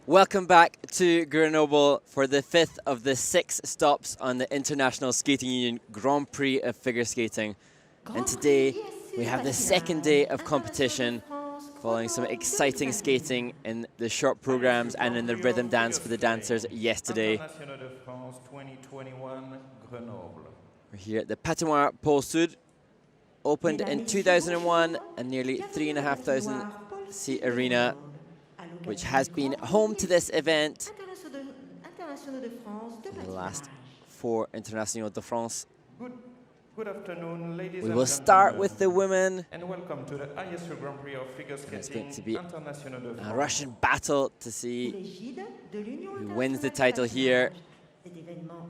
Welcome back to Grenoble for the 5th of the 6 stops on the International Skating Union Grand Prix of Figure Skating. And today we have the second day of competition, following some exciting skating in the short programs and in the rhythm dance for the dancers yesterday. We're here at the Patinoire Pôle Sud, opened in 2001, a nearly 3,500 seat arena, which has been home to this event in the last 4 Internationaux de France. Good afternoon, ladies we will start with the women. And welcome to the ISU Grand Prix of Figure Skating. It's going to be Internationaux de France. a Russian battle to see who wins the title here.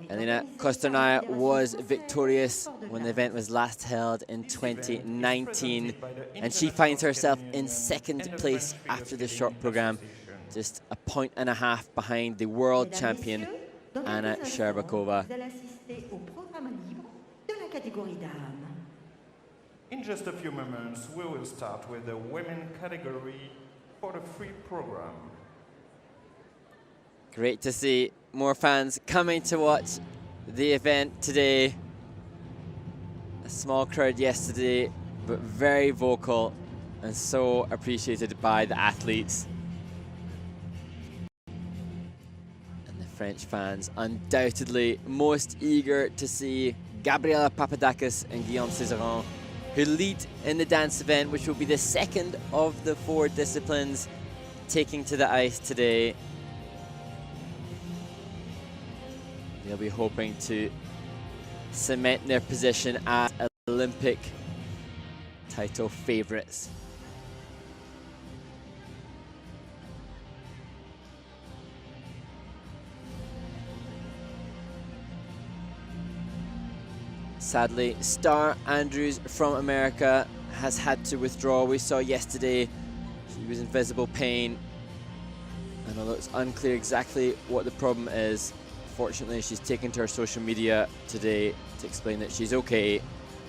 Alena Kostornaia was victorious when the event was last held in 2019, and she finds herself in second place after the short program, just a point and a half behind the world champion Anna Shcherbakova. In just a few moments, we will start with the women category for the free program. Great to see more fans coming to watch the event today. A small crowd yesterday, but very vocal and so appreciated by the athletes. And the French fans undoubtedly most eager to see Gabriela Papadakis and Guillaume Césaron, who lead in the dance event, which will be the second of the 4 disciplines taking to the ice today. They'll be hoping to cement their position as Olympic title favourites. Sadly, Star Andrews from America has had to withdraw. We saw yesterday she was in visible pain, and although it's unclear exactly what the problem is, fortunately she's taken to her social media today to explain that she's okay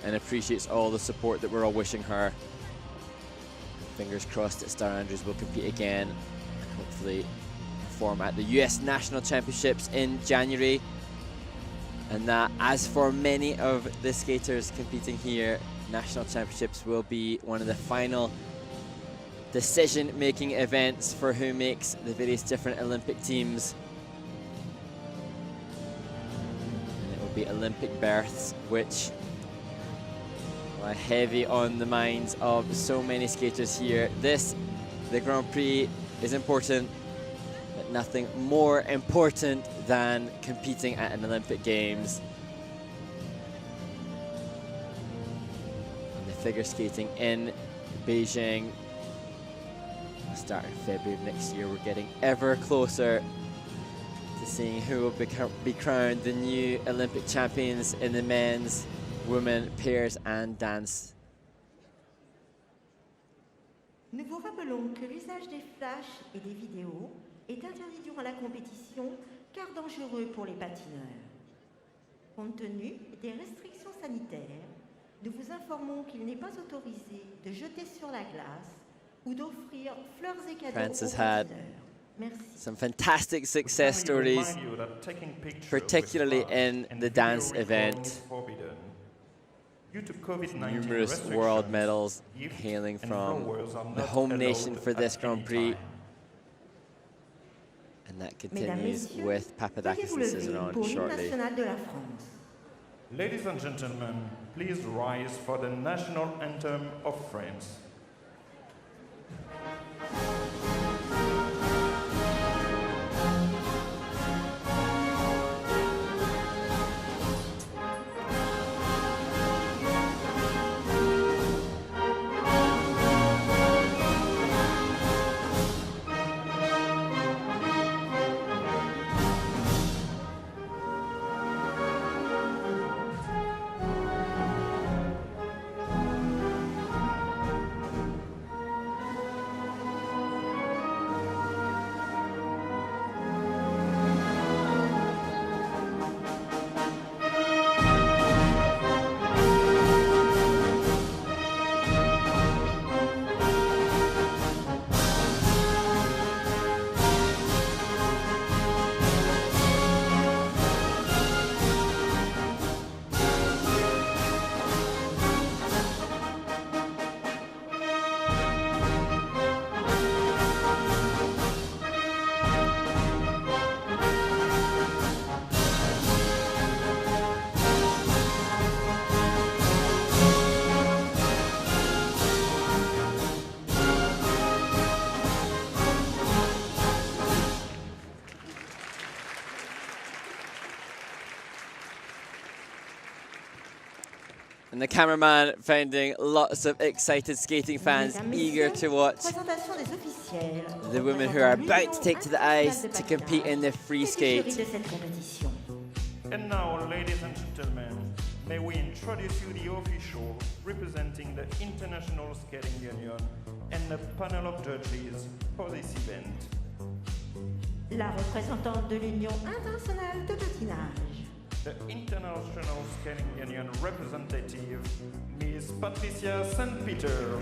and appreciates all the support that we're all wishing her. Fingers crossed that Star Andrews will compete again and hopefully perform at the US National Championships in January. And that, as for many of the skaters competing here, National Championships will be one of the final decision-making events for who makes the various different Olympic teams. And it will be Olympic berths, which are heavy on the minds of so many skaters here. The Grand Prix, is important, but nothing more important than competing at an Olympic Games. And the figure skating in Beijing will start in February of next year. We're getting ever closer to seeing who will be crowned the new Olympic champions in the men's, women, pairs and dance. Nous vous rappelons que l'usage des flashs et des vidéos est interdit durant la compétition car dangereux pour les patineurs. Compte tenu des restrictions sanitaires, nous vous informons qu'il n'est pas autorisé de jeter sur la glace ou d'offrir fleurs et cadeaux aux patineurs. Merci. Some fantastic success stories, particularly in the dance event. Numerous world medals hailing from the home nation for this Grand Prix. And that continues with Papadakis and Césaron shortly. Ladies and gentlemen, please rise for the national anthem of France. And the cameraman finding lots of excited skating fans eager to watch Présentation des officiels. the women who are about to take to the ice to compete in the free skate. De cette compétition. And now, ladies and gentlemen, may we introduce you the official representing the International Skating Union and the panel of judges for this event. La représentante de l'Union internationale de patinage. The International Skating Union representative, Ms. Patricia St. Peter.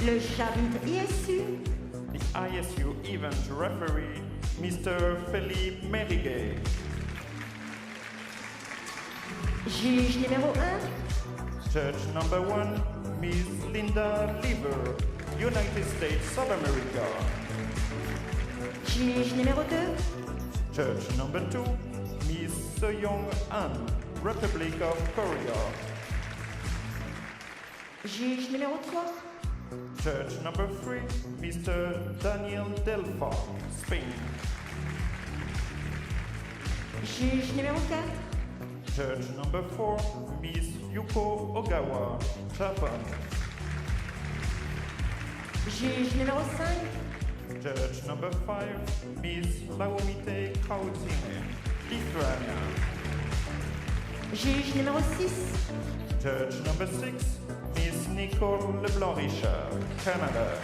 Le chapitre ISU. The ISU event referee, Mr. Philippe Meriguet. Juge numéro 1. Judge number 1, Ms. Linda Lever, United States of America. Juge numéro 2. Judge number 2, Ms. Soyoung An, Republic of Korea. Juge numéro 3. Judge number 3, Mr. Daniel Delfa, Spain. Juge numéro 4. Judge number 4, Ms. Yuko Ogawa, Japan. Juge numéro 5. Judge number 5, Ms. Laumite Kautine, Lithuania. Juge numéro 6. Judge number 6, Ms. Nicole Leblanc-Richard, Canada.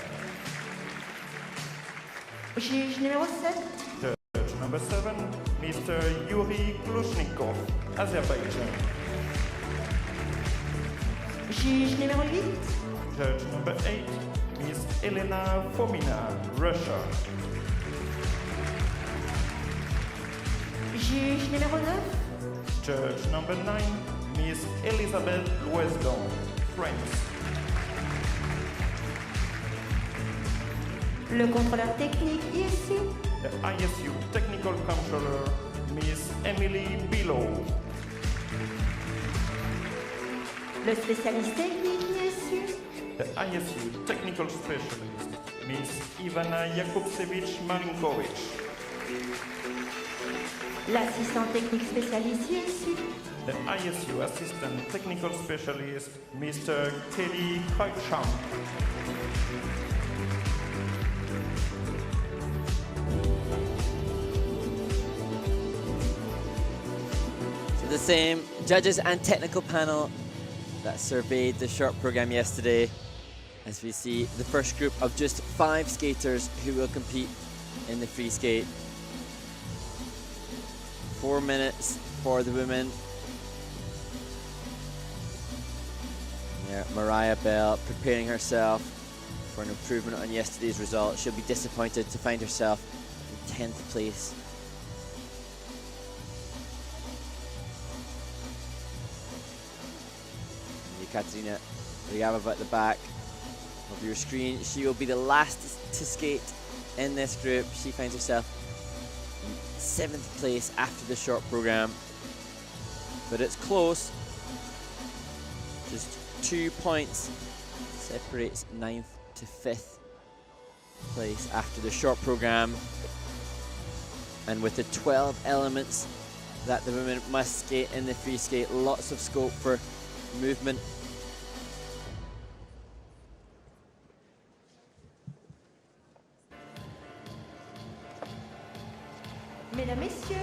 Juge numéro 7. Judge number 7, Mr. Yuri Glushnikov, Azerbaijan. Juge numéro 8. Judge number 8, Ms. Elena Fomina, Russia. Juge numéro 9. Judge number 9, Ms. Elisabeth Louesdon, France. Le contrôleur technique ISU. The ISU Technical Controller, Ms. Emily Below. Le spécialiste technique ISU. The ISU Technical Specialist, Ms. Ivana Yakubsevich Marinkovic. L'assistant technique spécialiste ISU. The ISU Assistant Technical Specialist, Mr. Kelly Cruikshank. So the same judges and technical panel that surveyed the short program yesterday, as we see the first group of just 5 skaters who will compete in the free skate. 4 minutes for the women. There, Mariah Bell preparing herself for an improvement on yesterday's result. She'll be disappointed to find herself in 10th place. Ekaterina Ryabova at the back of your screen. She will be the last to skate in this group. She finds herself in 7th place after the short program. But it's close. Just 2 points separates 9th to 5th place after the short program. And with the 12 elements that the women must skate in the free skate, lots of scope for movement. Mesdames, Messieurs,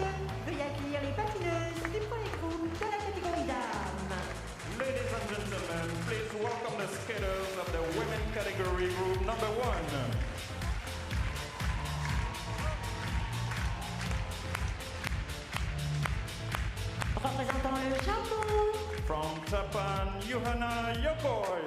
veuillez accueillir les patineuses du premier groupe de la catégorie dames. Ladies and gentlemen, please welcome the skaters of the women category group number 1. Représentant le Japon. From Japan, Yuhana Yokoi.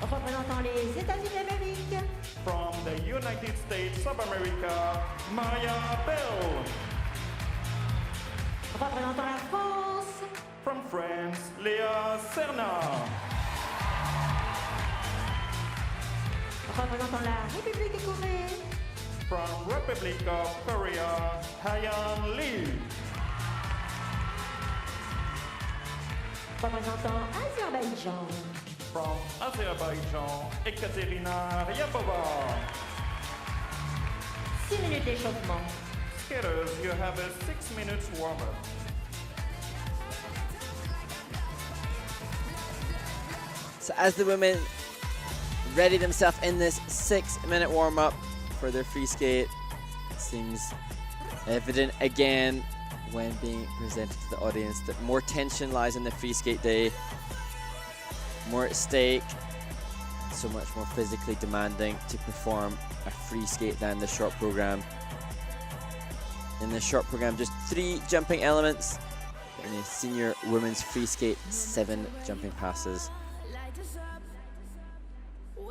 Représentant les États-Unis d'Amérique. From the United States of America, Mariah Bell. Représentant la France. From France, Lea Serna. Représentant la République de Corée. From Republic of Korea, Haein Lee. Représentant Azerbaïdjan. From Azerbaijan, Ekaterina Ryabova. 6 minutes d'échauffement. skaters, you have a 6 minutes warm-up. So as the women ready themselves in this 6-minute warm-up for their free skate, it seems evident again when being presented to the audience that more tension lies in the free skate day, more at stake, so much more physically demanding to perform a free skate than the short program. In the short program, just 3 jumping elements. In the senior women's free skate, 7 jumping passes. And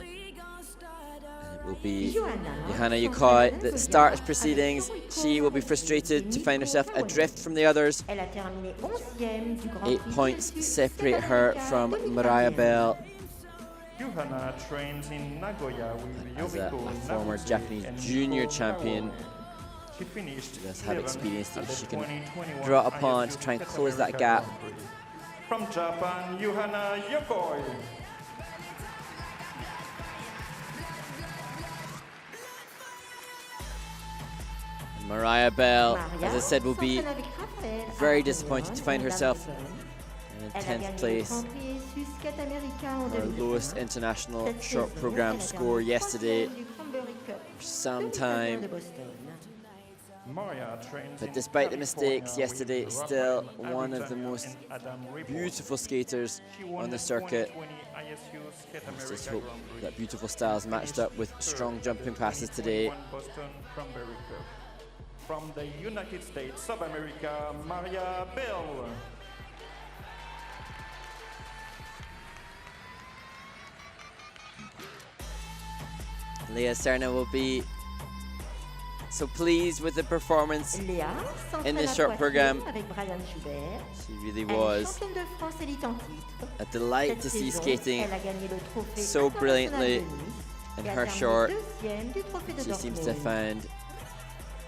it will be Yuhana Yokoi that starts proceedings. She will be frustrated to find herself adrift from the others. 8 points separate her from Mariah Bell. Yuhana trains in Nagoya with As a Yoriko former Nabuse Japanese and junior Nico champion, She finished she does have 11th experience that at the she can 2021 draw upon ISU to try and Skate close that America gap. Grand Prix. From Japan, Yuhana Yokoi. Mariah Bell, as I said, will be very disappointed to find herself in 10th place. Her lowest international short program score yesterday for some time. Mariah trains But in despite the California mistakes yesterday, with still Rafael one of the Arizona most and Adam Ribot. beautiful skaters She won on the circuit. 2020 ISU Skate Let's just America hope Grand Prix. that beautiful styles matched up with strong jumping passes today. Boston Cranberry Cup. From the United States of America, Mariah Bell. Lea Serna will be so pleased with the performance Léa in s'entraîne this à short Poitiers program. avec Brian Schubert. She really Elle est was championne de France élite en titre. a delight Cette to see saison, skating elle a gagné le trophée so international brilliantly de Nice in et a her terminé short. deuxième du trophée de She seems to have Dortmund. found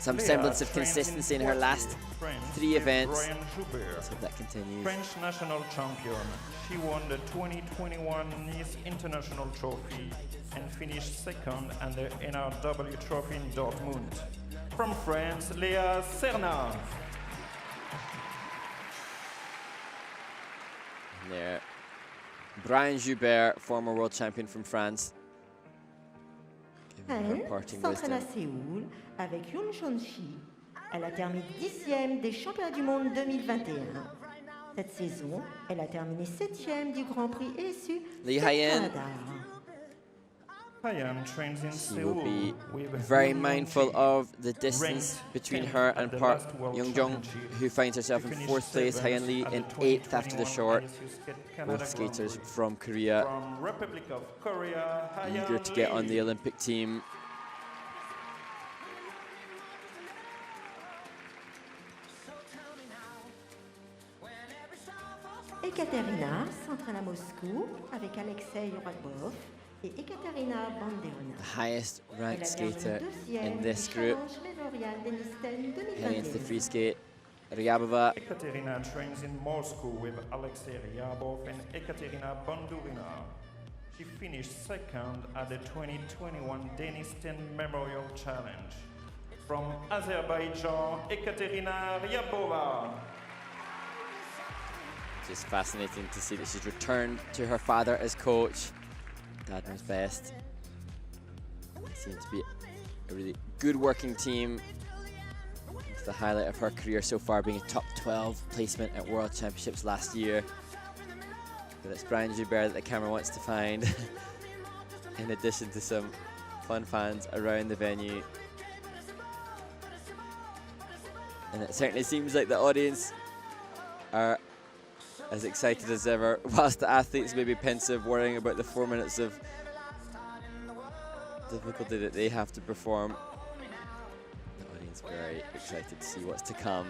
some Lea semblance of trains in consistency in her last Poitiers, France 3 with events. Brian Schubert. Let's hope that continues. French national champion. She won the 2021 Nice International Trophy and finished second at the NRW Trophy in Dortmund. From France, Lea Serna. And there, Brian Joubert, former world champion from France. Giving her Chen parting s'entraîne à wisdom. Séoul avec Yoon Chon-chi. Elle a terminé 10e des championnats du monde 2021. Cette saison, elle a terminé 7e du Grand Prix ESU Lee Skate Haein. Canada. Haein trains in She will Seoul be with very Yoon mindful Yong-chi. of the distance Ranked between 10th her at and the Park last World Young-jung, Championship. who finds herself She in finished 4th place, 7th Haein Lee at in the 8th after the 2021 short. ISU Skate Canada Both Grand skaters Prix. from Korea, From Republic of Korea, Haein eager to get on Lee. the Olympic team. Ekaterina s'entraîne à Moscou avec Alexei Ryabova et Ekaterina Banderona. The highest Elle ranked a terminé skater deuxième in du this group, Challenge Memorial Denisten heading into the 2021. free skate. Ryabova, Ekaterina trains in Moscow with Alexei Ryabov and Ekaterina Bandurina. She finished second at the 2021 Denisten Memorial Challenge. From Azerbaijan, Ekaterina Ryabova. just fascinating to see that she's returned to her father as coach. Dad knows best. They seem to be a really good working team. It's the highlight of her career so far, being a top 12 placement at World Championships last year. But it's Brian Joubert that the camera wants to find, in addition to some fun fans around the venue. And it certainly seems like the audience are as excited as ever, whilst the athletes may be pensive, worrying about the 4 minutes of difficulty that they have to perform. The audience very excited to see what's to come.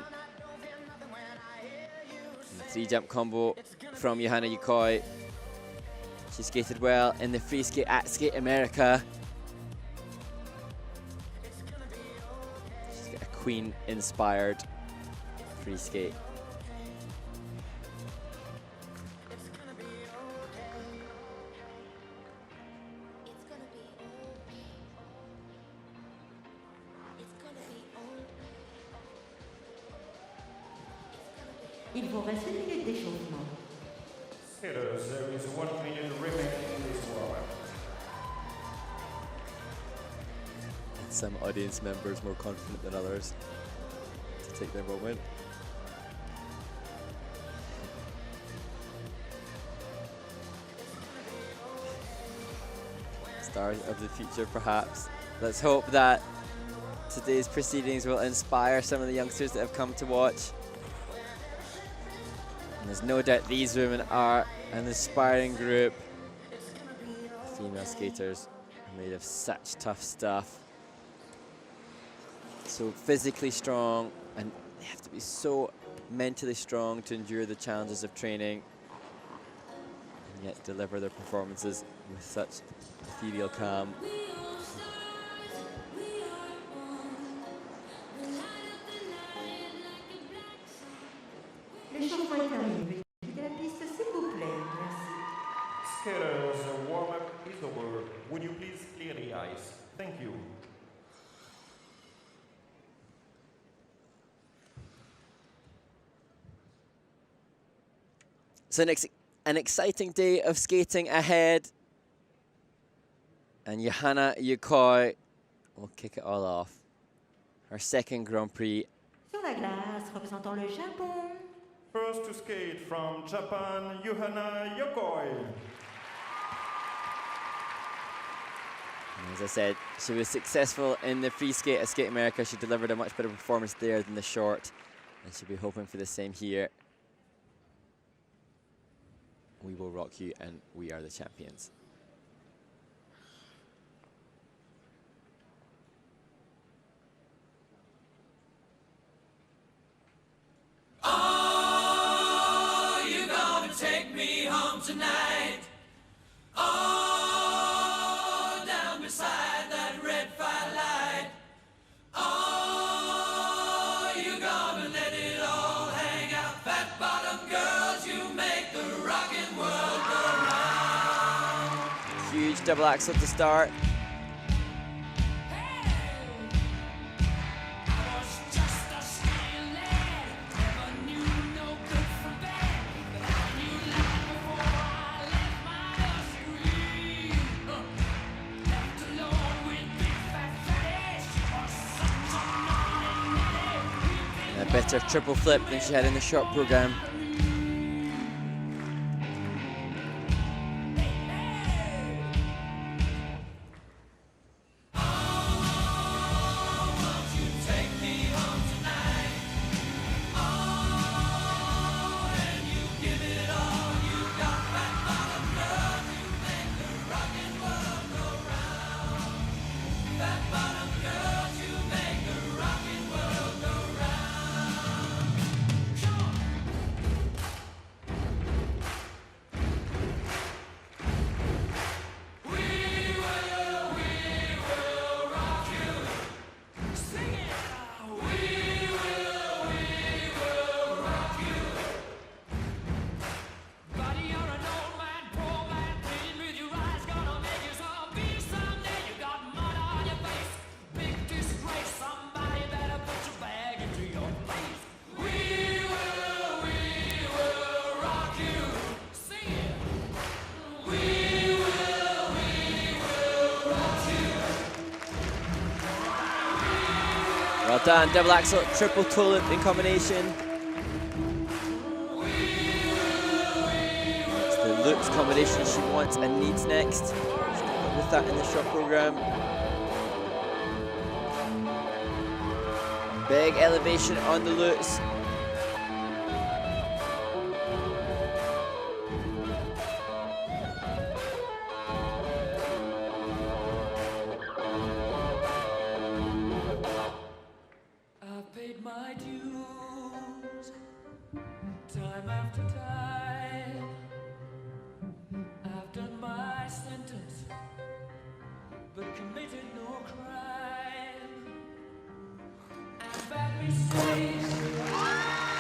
And the 3-jump combo from Yuhana Yokoi. She skated well in the free skate at Skate America. She's got a Queen-inspired free skate. Il vous reste 1 minute d'échauffement. Skaters, there is 1 minute remaining in this warm-up. Some audience members more confident than others to take their moment. Stars of the future, perhaps. Let's hope that today's proceedings will inspire some of the youngsters that have come to watch. And there's no doubt these women are an inspiring group. Female skaters are made of such tough stuff. So physically strong, and they have to be so mentally strong to endure the challenges of training and yet deliver their performances with such ethereal calm. L'échauffement est terminé. Quittez la piste, s'il vous plaît. Merci. Skaters, the warm-up is over. Would you please clear the ice? Thank you. So an exciting day of skating ahead. And Yuhana Yokoi will kick it all off. Her second Grand Prix. Sur la glace, représentant le Japon. First to skate from Japan, Yuhana Yokoi. And as I said, she was successful in the free skate at Skate America. She delivered a much better performance there than the short. And she'll be hoping for the same here. We will rock you, and we are the champions. Oh, you're gonna take me home tonight. Oh, down beside that red firelight. Oh, you're gonna let it all hang out. Fat bottom girls, you make the rockin' world go round. Huge double axel to start. A better triple flip than she had in the short program. Well done, double axel, triple toe loop in combination. It's the loops combination she wants and needs next. She's not with that in the short program. Big elevation on the loops.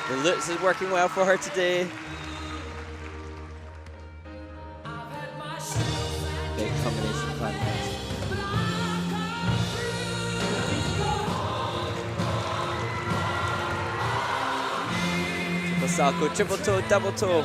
The loops is working well for her today. Big combination plan. Triple triple salto, triple toe, double toe.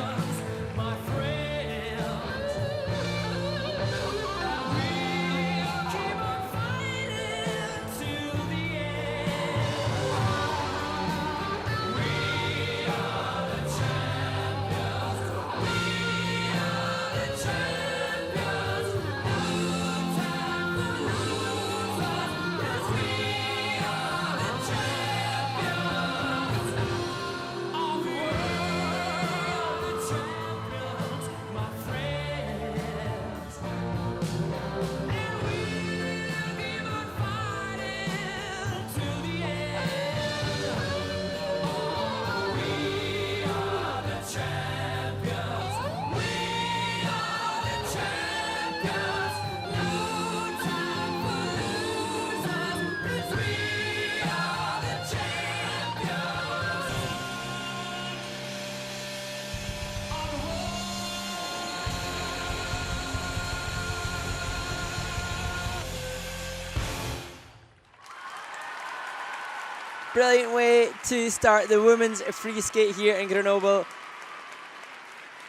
Brilliant way to start the women's free skate here in Grenoble.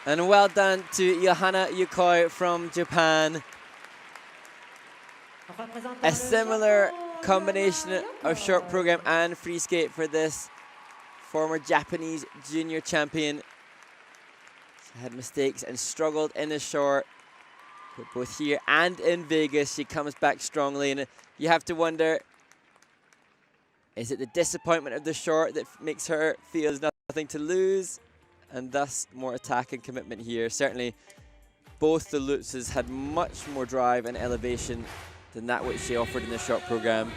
And well done to Yuhana Yokoi from Japan. A similar combination of short program and free skate for this former Japanese junior champion. She had mistakes and struggled in the short, but both here and in Vegas, she comes back strongly. And you have to wonder, is it the disappointment of the short that makes her feel there's nothing to lose, and thus more attack and commitment here? Certainly, both the Lutzes had much more drive and elevation than that which she offered in the short program.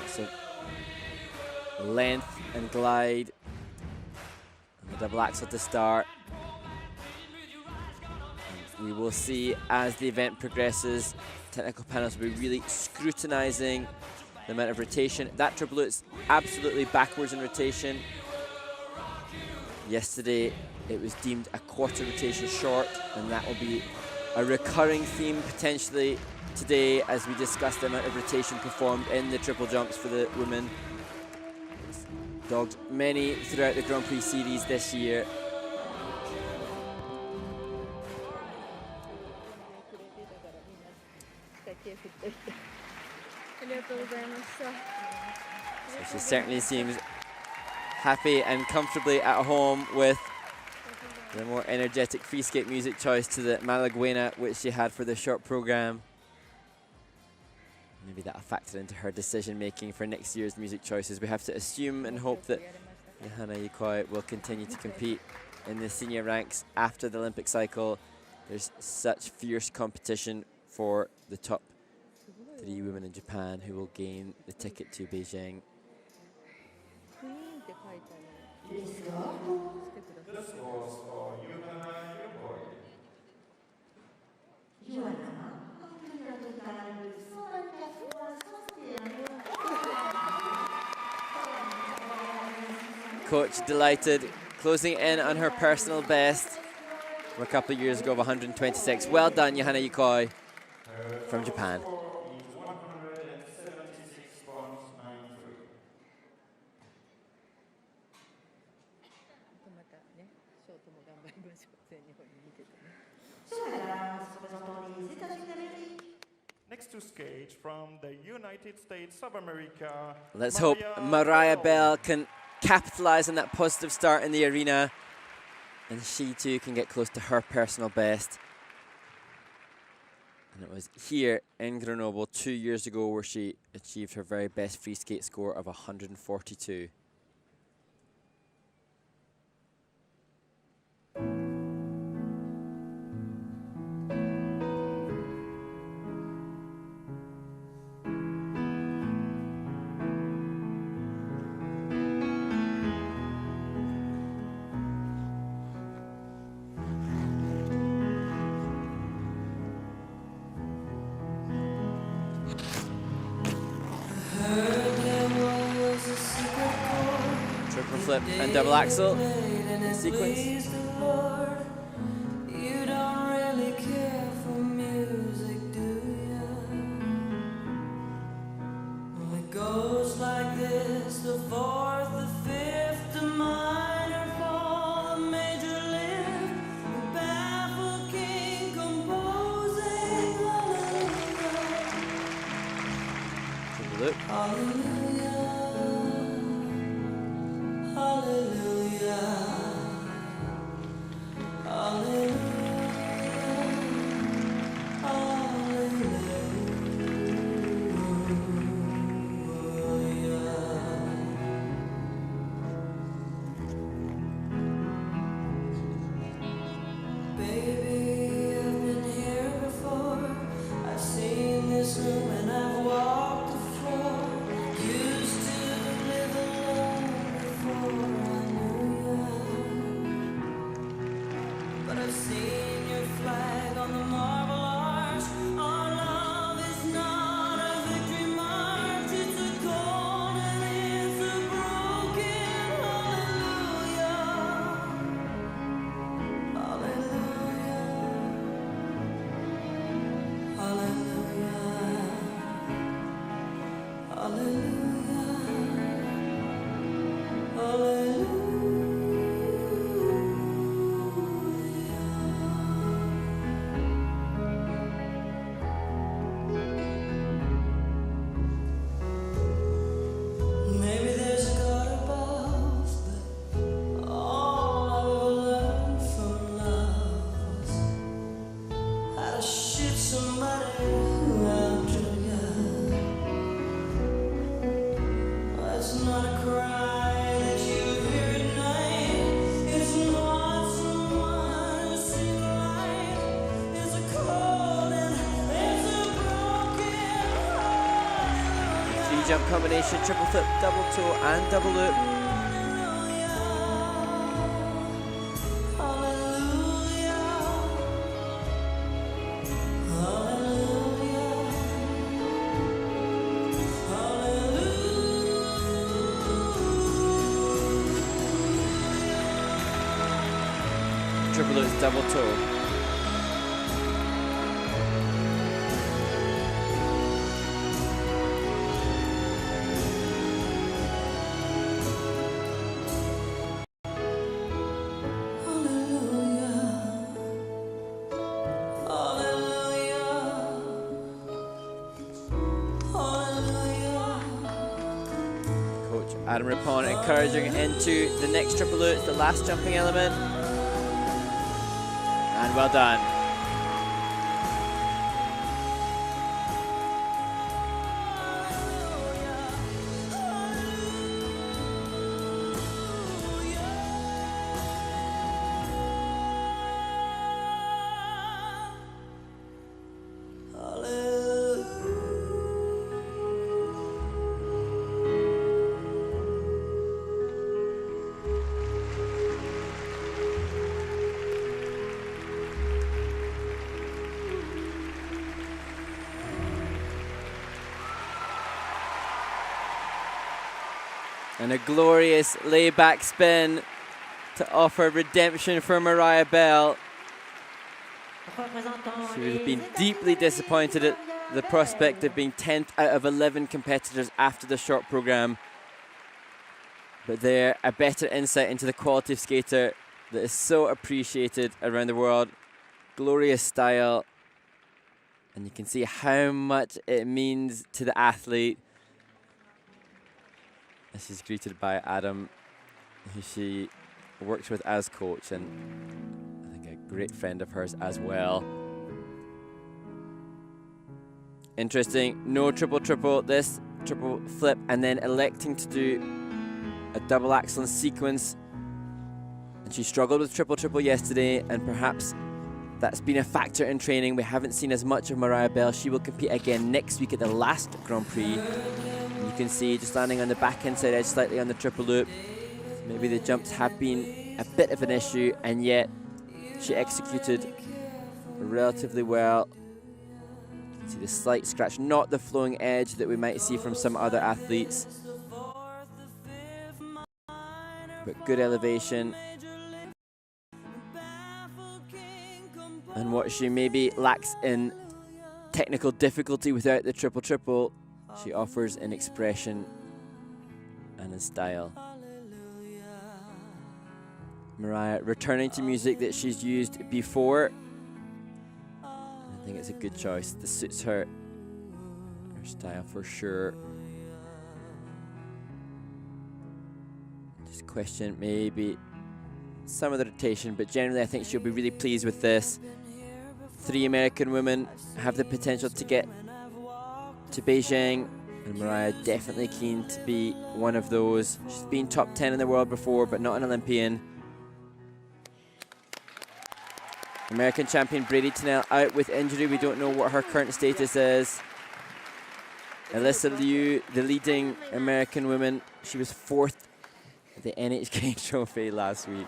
So, length and glide, and the double axel to start. And we will see as the event progresses. Technical panels will be really scrutinizing the amount of rotation. That triple Lutz absolutely backwards in rotation. Yesterday, it was deemed a quarter rotation short, and that will be a recurring theme potentially today as we discuss the amount of rotation performed in the triple jumps for the women. It's dogged many throughout the Grand Prix series this year. So she certainly seems happy and comfortably at home with the more energetic free skate music choice to the Malaguena, which she had for the short program. Maybe that'll factor into her decision making for next year's music choices. We have to assume and hope that Yuhana Yokoi will continue to compete in the senior ranks after the Olympic cycle. There's such fierce competition for the top 3 women in Japan who will gain the ticket to Beijing. The scores for Yuhana Yokoi. Coach delighted, closing in on her personal best from a couple of years ago of 126. Well done, Yuhana Yokoi from Japan. Next to skate from the United States of America. Let's hope Mariah Bell can capitalize on that positive start in the arena, and she too can get close to her personal best. And it was here in Grenoble 2 years ago where she achieved her very best free skate score of 142. Triple flip and double axel sequence. You don't really care for music, do you? Well, it goes like this. the fourth, the fifth, the minor fall, the major lift, the baffled king composing. Look. Hallelujah, hallelujah, hallelujah, Baby, I've been here before. I've seen this room and I've walked the floor. Used to live alone before I knew you. But I've seen your flag on the marble arch. Our love is not a victory march. It's a cold and it's a broken hallelujah. Hallelujah. Hallelujah. Hallelujah. Maybe there's a God above, but all I've ever learned from love was how to shoot somebody after you. It's not a cry that you hear at night. It's not someone who sees light. It's a cold and it's a broken hallelujah. 3-jump combination, triple flip, double toe, and double loop. Triple loops, double toe. Coach Adam Rippon encouraging into the next triple loop, the last jumping element. And well done. And a glorious layback spin to offer redemption for Mariah Bell. She would have been deeply disappointed at the prospect of being 10th out of 11 competitors after the short program. But there, a better insight into the quality of skater that is so appreciated around the world. Glorious style. And you can see how much it means to the athlete. She's greeted by Adam, who she works with as coach, and I think a great friend of hers as well. Interesting, no triple-triple, this triple flip, and then electing to do a double axel in sequence. And she struggled with triple-triple yesterday, and perhaps that's been a factor in training. We haven't seen as much of Mariah Bell. She will compete again next week at the last Grand Prix. You can see just landing on the back inside edge slightly on the triple loop. Maybe the jumps have been a bit of an issue, and yet she executed relatively well. You can see the slight scratch, not the flowing edge that we might see from some other athletes. But good elevation. And what she maybe lacks in technical difficulty without the triple-triple, she offers in expression and in style. Mariah returning to music that she's used before. I think it's a good choice. This suits her style for sure. Just question maybe some of the rotation, but generally I think she'll be really pleased with this. 3 American women have the potential to get to Beijing, and Mariah definitely keen to be one of those. She's been top 10 in the world before, but not an Olympian. American champion Brady Tennell out with injury. We don't know what her current status is. Alyssa Liu, the leading American woman, she was 4th at the NHK trophy last week.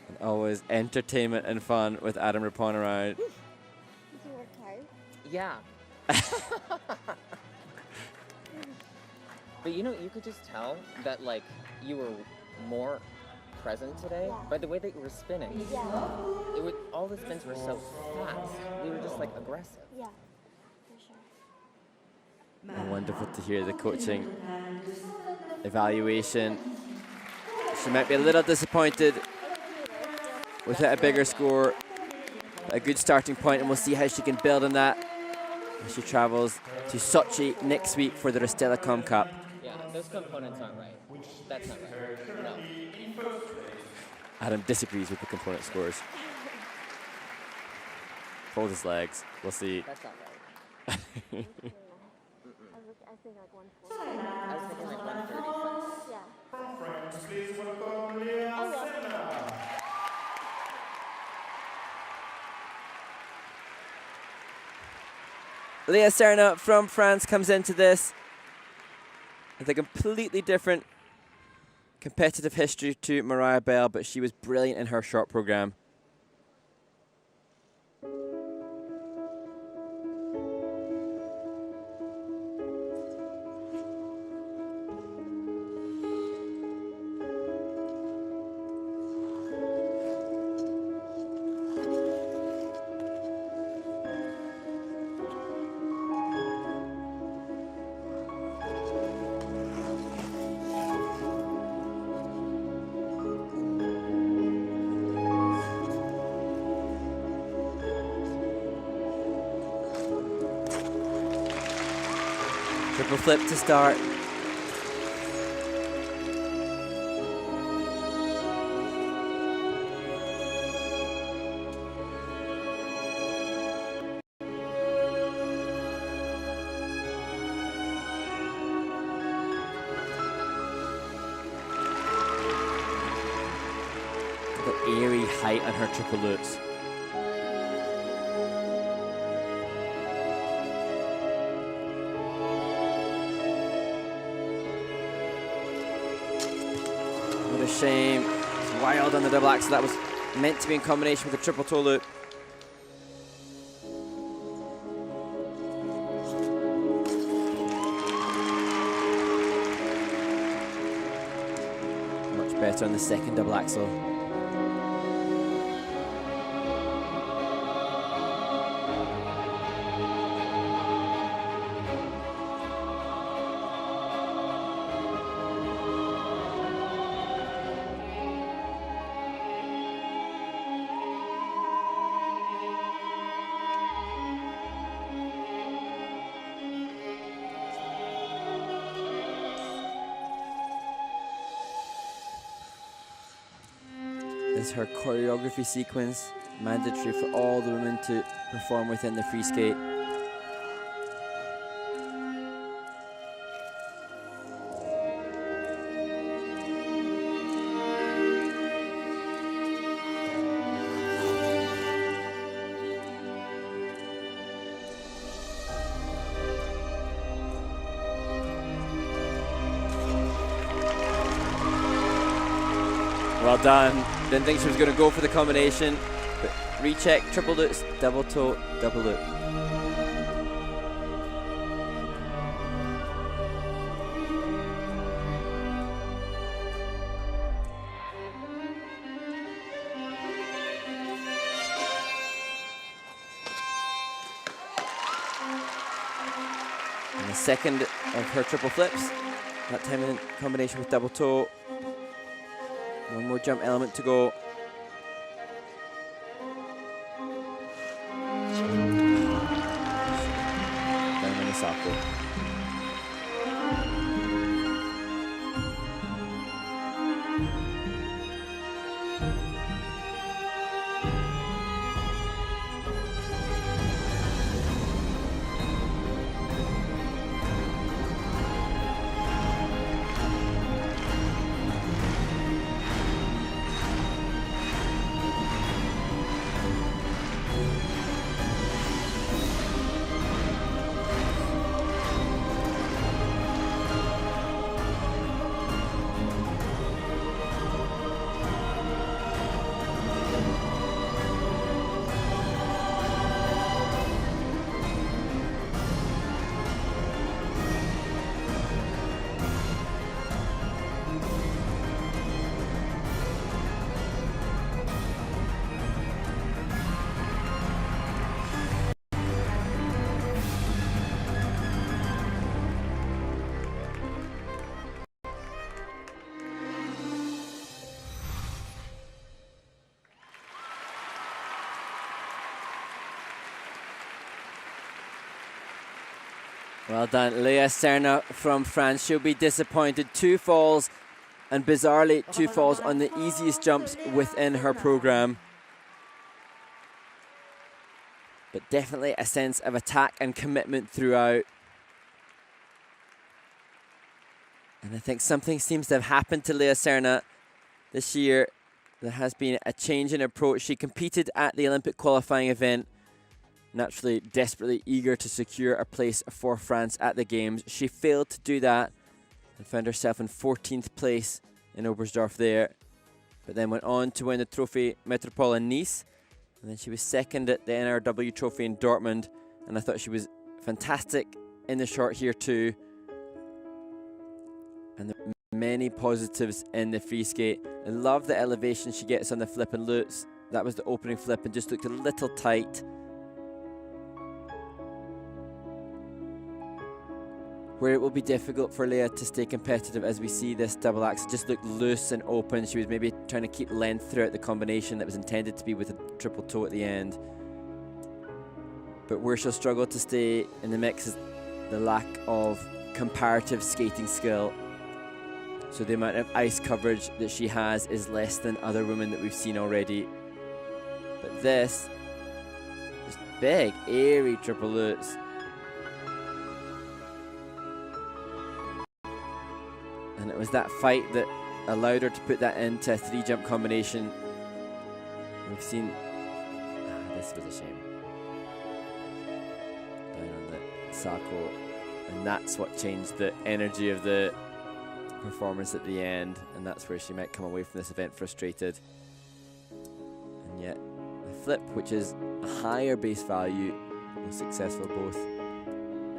And always entertainment and fun with Adam Rapon around. Did you work hard? Yeah. But you know, you could just tell that like you were more present today by the way that you were spinning. Yeah. It would, all the spins were so fast. They were just like aggressive. Yeah, for sure. Wonderful to hear the coaching evaluation. She might be a little disappointed without a bigger score. A good starting point, and we'll see how she can build on that as she travels to Sochi next week for the Rostelecom Cup. Yeah, those components aren't right. That's not right. No. Adam disagrees with the component scores. Folds his legs. We'll see. That's not right. I think like 140. I was thinking like 135. Yeah. Friends, please welcome Lea Serna. Lea Serna from France comes into this with a completely different competitive history to Mariah Bell, but she was brilliant in her short program. Triple flip to start. The airy height on her triple loops. Shame. It's wild on the double axel. That was meant to be in combination with the triple toe loop. Much better on the second double axel. This is her choreography sequence, mandatory for all the women to perform within the free skate. Well done. Didn't think she was going to go for the combination, but recheck, triple loops, double toe, double loop. And the second of her triple flips, that time in combination with double toe. One more jump element to go. Down on the sako. Well done, Lea Serna from France. She'll be disappointed. 2 falls, and bizarrely 2 falls on the easiest jumps within her program. But definitely a sense of attack and commitment throughout. And I think something seems to have happened to Lea Serna this year. There has been a change in approach. She competed at the Olympic qualifying event, naturally desperately eager to secure a place for France at the Games. She failed to do that and found herself in 14th place in Oberstdorf there, but then went on to win the Trophy Metropole in Nice, and then she was second at the NRW Trophy in Dortmund, and I thought she was fantastic in the short here too. And there are many positives in the free skate. I love the elevation she gets on the flip and loops. That was the opening flip and just looked a little tight. Where it will be difficult for Lea to stay competitive, as we see this double axe just look loose and open. She was maybe trying to keep length throughout the combination that was intended to be with a triple toe at the end. But where she'll struggle to stay in the mix is the lack of comparative skating skill. So the amount of ice coverage that she has is less than other women that we've seen already. But this, just big, airy triple lutz. And it was that fight that allowed her to put that into a 3-jump combination. We've seen, this was a shame. Down on the sako, and that's what changed the energy of the performance at the end, and that's where she might come away from this event frustrated. And yet, the flip, which is a higher base value, was successful both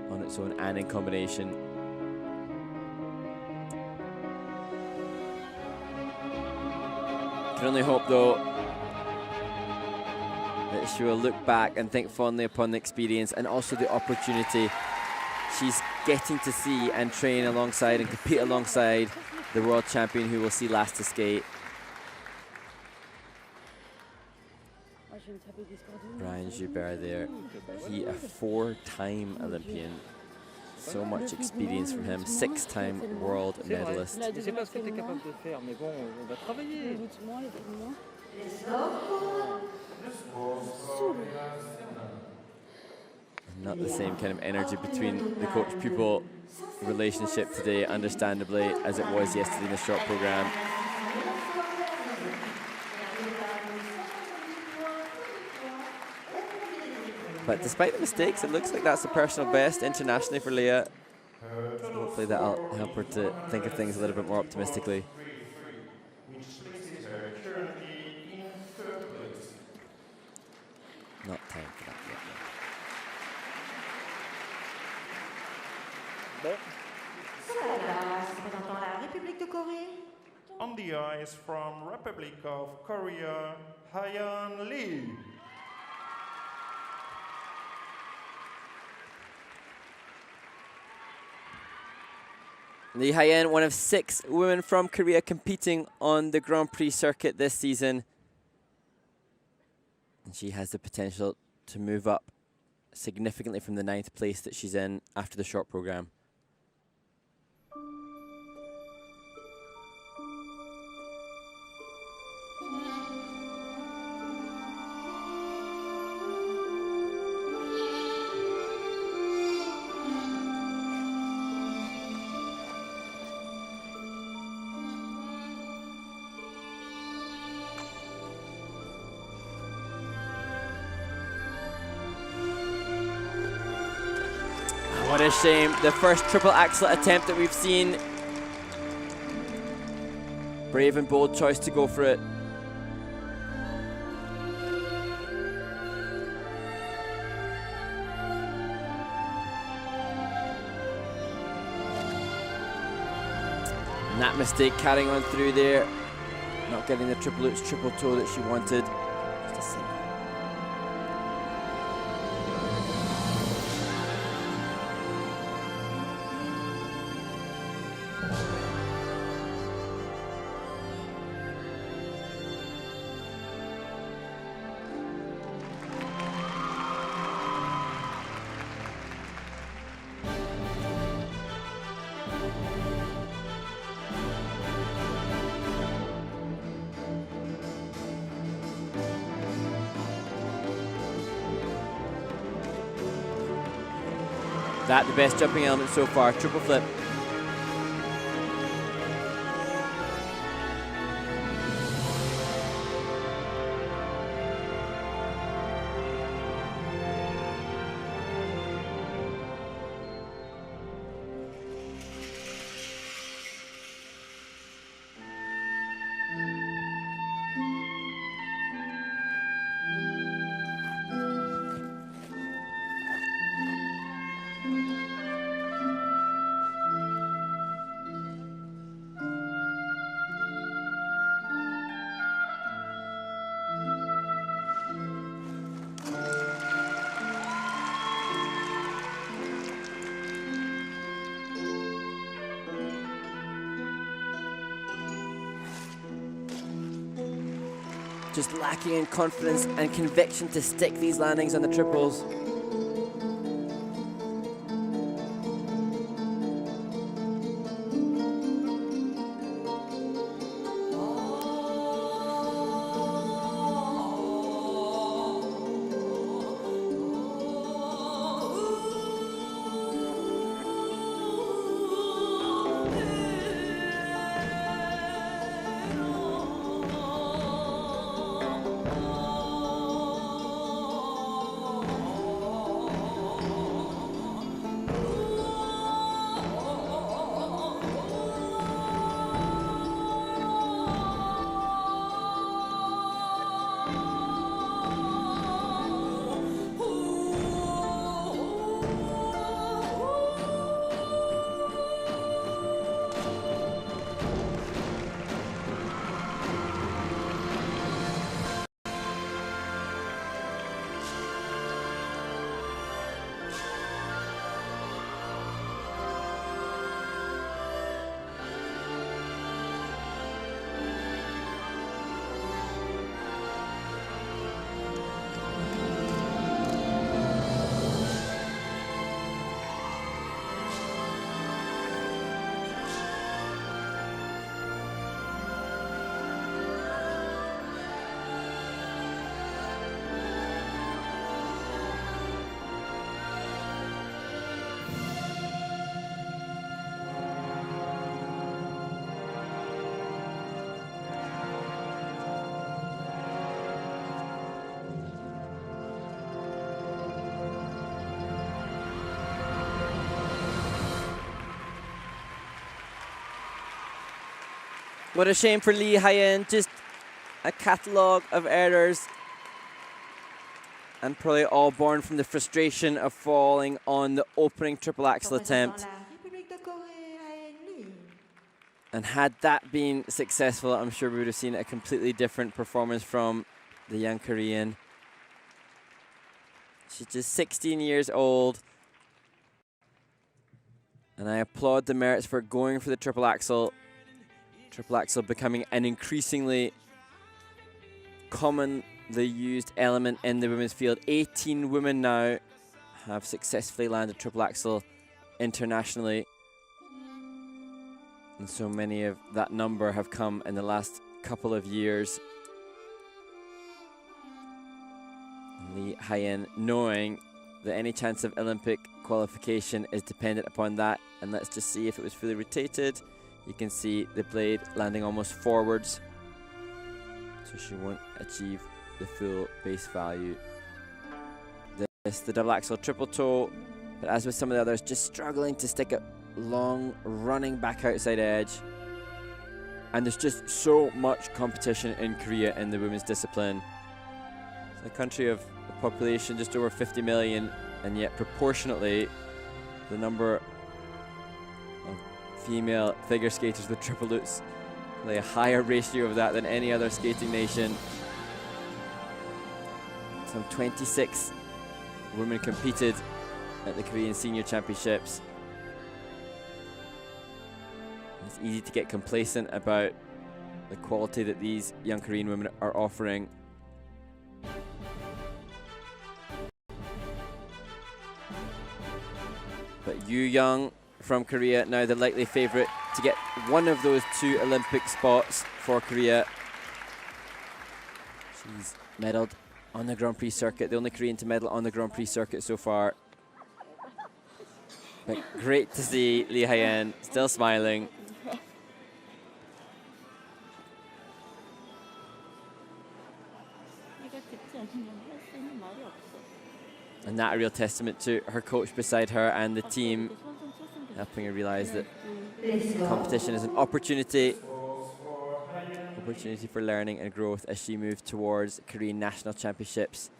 on its own and in combination. Can only hope, though, that she will look back and think fondly upon the experience and also the opportunity she's getting to see and train alongside and compete alongside the world champion who we'll see last to skate. Brian Joubert there, he a 4-time Olympian. So much experience from him, 6-time world medalist. Not the same kind of energy between the coach-pupil relationship today, understandably, as it was yesterday in the short program. But despite the mistakes, it looks like that's the personal best internationally for Lea. Hopefully that'll help her to think of things a little bit more optimistically. Not time for that yet. On the ice from Republic of Korea, Haein Lee. Lee Haein, one of 6 women from Korea competing on the Grand Prix circuit this season. And she has the potential to move up significantly from the 9th place that she's in after the short program. What a shame. The first triple axel attempt that we've seen. Brave and bold choice to go for it. And that mistake carrying on through there. Not getting the triple loops, triple toe that she wanted. Just a single. That the best jumping element so far, triple flip. Just lacking in confidence and conviction to stick these landings on the triples. What a shame for Lee Haein, just a catalogue of errors. And probably all born from the frustration of falling on the opening triple axel attempt. And had that been successful, I'm sure we would have seen a completely different performance from the young Korean. She's just 16 years old. And I applaud the merits for going for the triple axel. Triple axel becoming an increasingly commonly used element in the women's field. 18 women now have successfully landed triple axel internationally. And so many of that number have come in the last couple of years. Lee Haein knowing that any chance of Olympic qualification is dependent upon that. And let's just see if it was fully rotated. You can see the blade landing almost forwards. So she won't achieve the full base value. This, the double axel triple toe, but as with some of the others, just struggling to stick a long running back outside edge. And there's just so much competition in Korea in the women's discipline. It's a country of a population just over 50 million, and yet proportionately the number of female figure skaters with triple lutz, like a higher ratio of that than any other skating nation. Some 26 women competed at the Korean Senior Championships. It's easy to get complacent about the quality that these young Korean women are offering. But Yu Young from Korea, now the likely favourite to get one of those 2 Olympic spots for Korea. She's medalled on the Grand Prix circuit, the only Korean to medal on the Grand Prix circuit so far. But great to see Lee Haein still smiling. And that a real testament to her coach beside her and the team, helping her realize that competition is an opportunity for learning and growth as she moves towards Korean National Championships.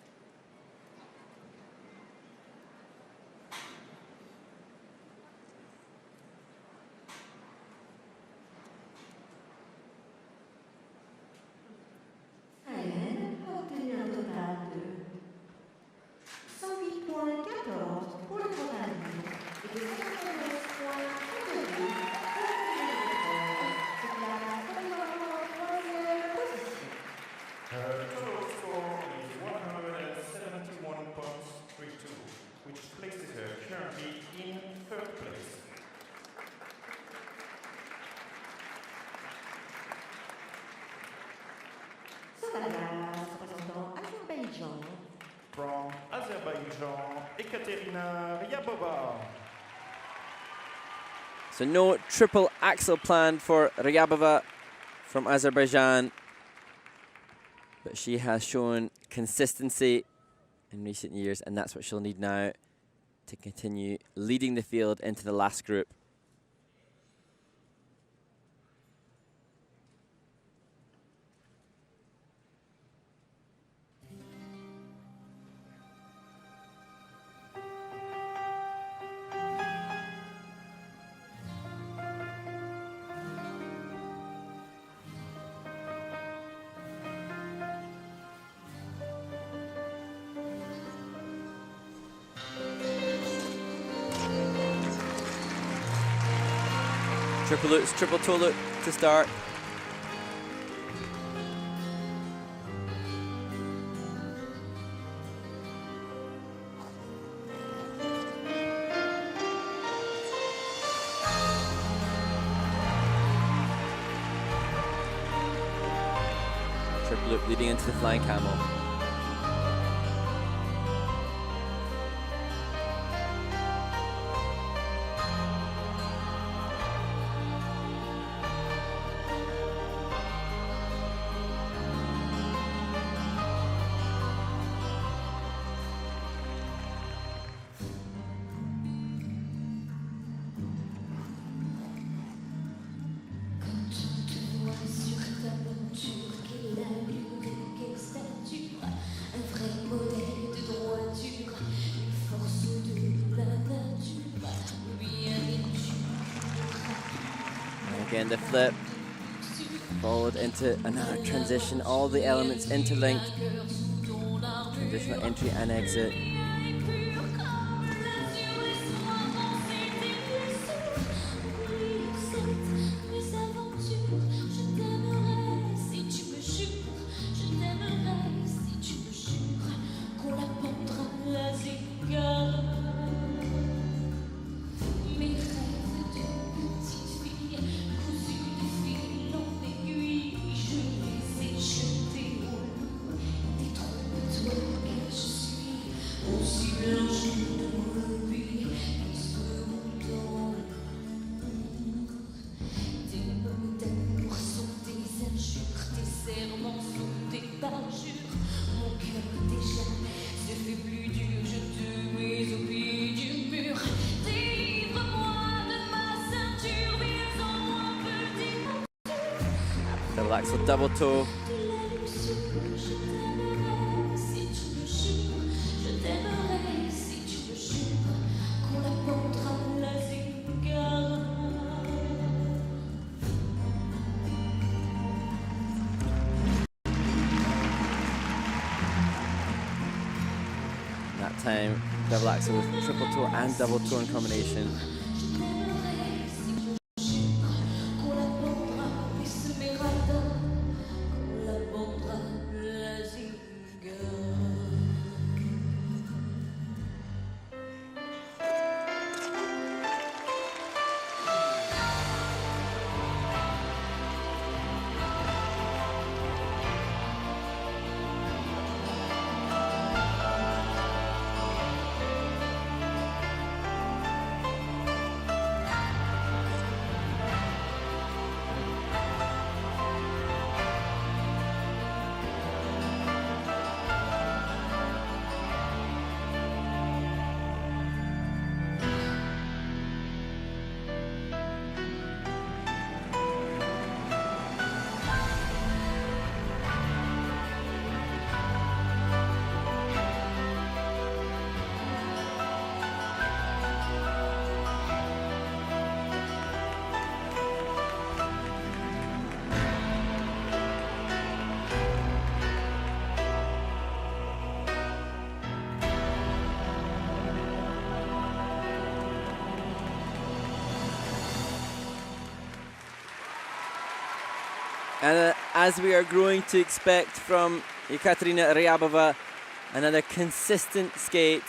From Azerbaijan, Ekaterina Ryabova. So no triple axel planned for Ryabova from Azerbaijan, but she has shown consistency in recent years, and that's what she'll need now to continue leading the field into the last group. Triple lutz, triple toe loop to start. Triple loop leading into the flying camel. Again, the flip followed into another transition, all the elements interlinked. Transitional entry and exit. Double axel, double toe. That time, double axel with triple toe and double toe in combination. And as we are growing to expect from Ekaterina Ryabova, another consistent skate.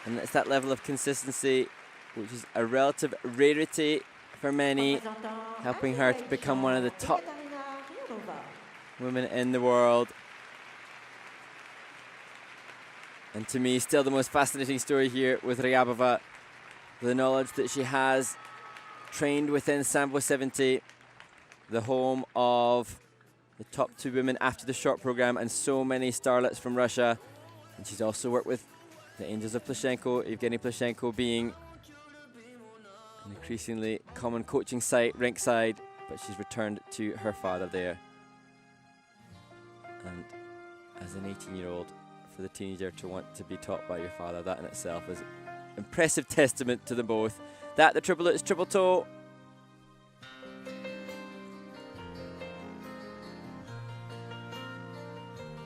And it's that level of consistency, which is a relative rarity for many, helping her to become one of the top women in the world. And to me, still the most fascinating story here with Ryabova, the knowledge that she has trained within Sambo 70, the home of the top two women after the short program and so many starlets from Russia. And she's also worked with the Angels of Plushenko, Evgeny Plushenko being an increasingly common coaching site, rinkside, but she's returned to her father there. And as an 18-year-old, for the teenager to want to be taught by your father, that in itself is impressive testament to them both. That, the triple lutz, triple toe.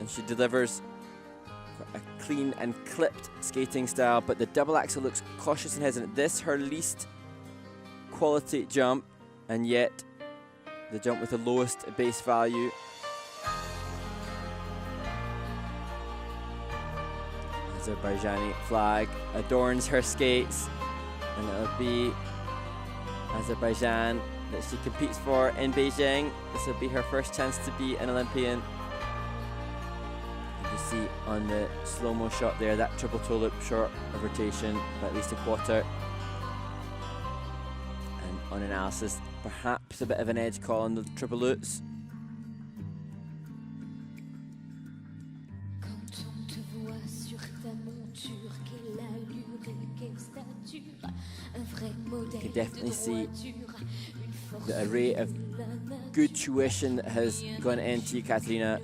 And she delivers a clean and clipped skating style, but the double axel looks cautious and hesitant. This, her least quality jump, and yet the jump with the lowest base value. Azerbaijani flag adorns her skates, and it'll be Azerbaijan that she competes for in Beijing. This will be her first chance to be an Olympian. You see on the slow-mo shot there, that triple toe loop short of rotation by at least a quarter. And on analysis, perhaps a bit of an edge call on the triple lutz. You can definitely see the array of good tuition that has gone into Ekaterina.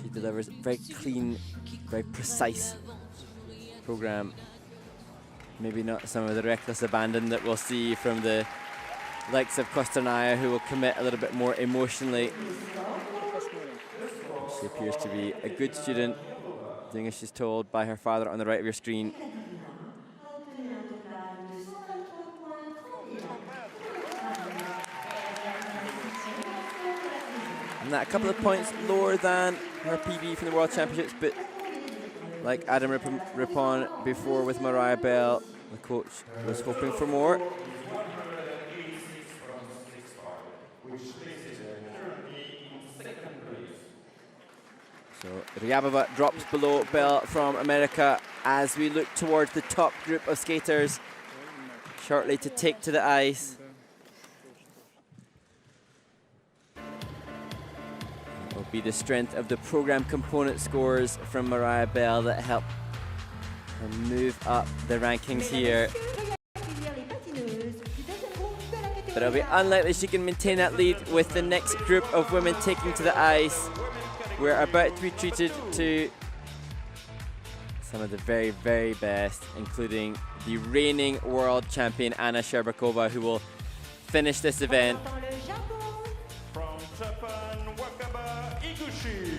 She delivers very clean, very precise program. Maybe not some of the reckless abandon that we'll see from the likes of Kostornaia, who will commit a little bit more emotionally. She appears to be a good student, doing as she's told by her father on the right of your screen. And that a couple of points lower than her PB from the World Championships, but like Adam Rippon before with Mariah Bell, the coach was hoping for more. So Ryabova drops below Bell from America as we look towards the top group of skaters shortly to take to the ice. Will be the strength of the program component scores from Mariah Bell that help her move up the rankings here. but it'll be unlikely she can maintain that lead with the next group of women taking to the ice. We're about to be treated to some of the very, very best, including the reigning world champion Anna Shcherbakova, who will finish this event. From Japan, Wakaba Higuchi.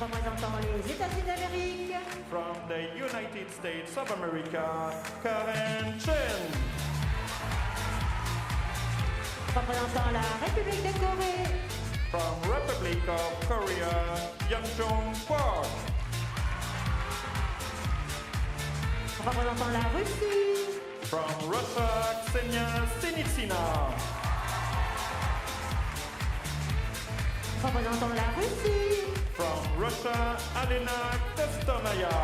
Représentant les États-Unis d'Amérique. From the United States of America, Chen. Représentant la République de Corée. From Republic of Korea, Park. Représentant la Russie. From Russia, Ksenia Sinitsyna. Représentant la Russie. From Russia, Alena Kostornaia.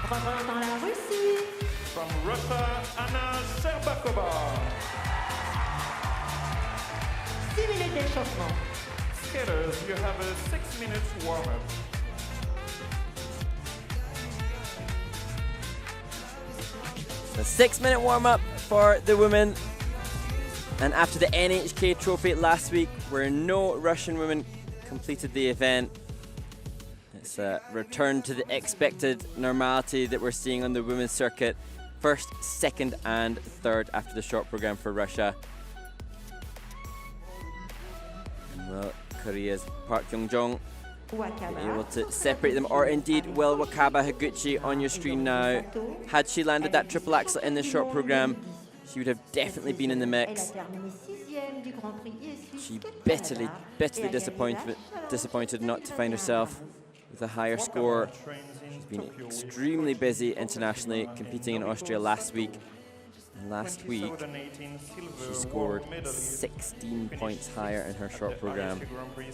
Représentant la Russie. From Russia, Shcherbakova. 6 minutes d'échauffement. Skaters, you have a 6 minutes warm-up. A 6-minute warm-up for the women. And after the NHK trophy last week, where no Russian women completed the event, it's a return to the expected normality that we're seeing on the women's circuit. First, second, and third after the short program for Russia. And will Korea's Park Kyung-jong be able to separate them, or indeed will Wakaba Higuchi on your screen now? Had she landed that triple axel in the short program, she would have definitely been in the mix. She bitterly disappointed not to find herself with a higher score. She's been extremely busy internationally, competing in Austria last week. And last week, she scored 16 points higher in her short program,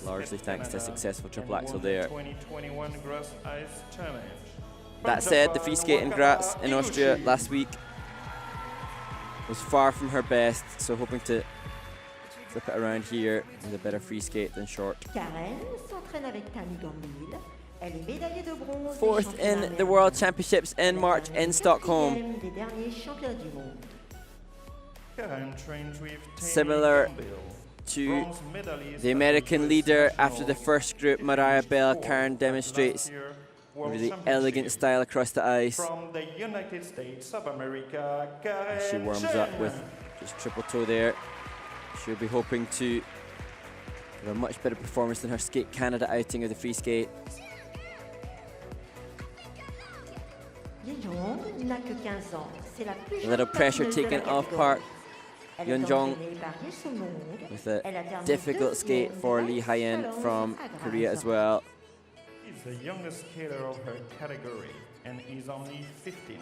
largely thanks to a successful triple axel there. That said, the free skate in Graz in Austria last week was far from her best, so hoping to flip it around here with a better free skate than short. Fourth in the World Championships in March in Stockholm. Similar to the American leader after the first group, Mariah Bell, Karen demonstrates a really elegant style across the ice. She warms up with just triple toe there. She'll be hoping to give a much better performance than her Skate Canada outing of the free skate. A little pressure taken off Park Yeonjong with a difficult skate for Lee Haein from Korea as well. He's the youngest skater of her category and is only 15.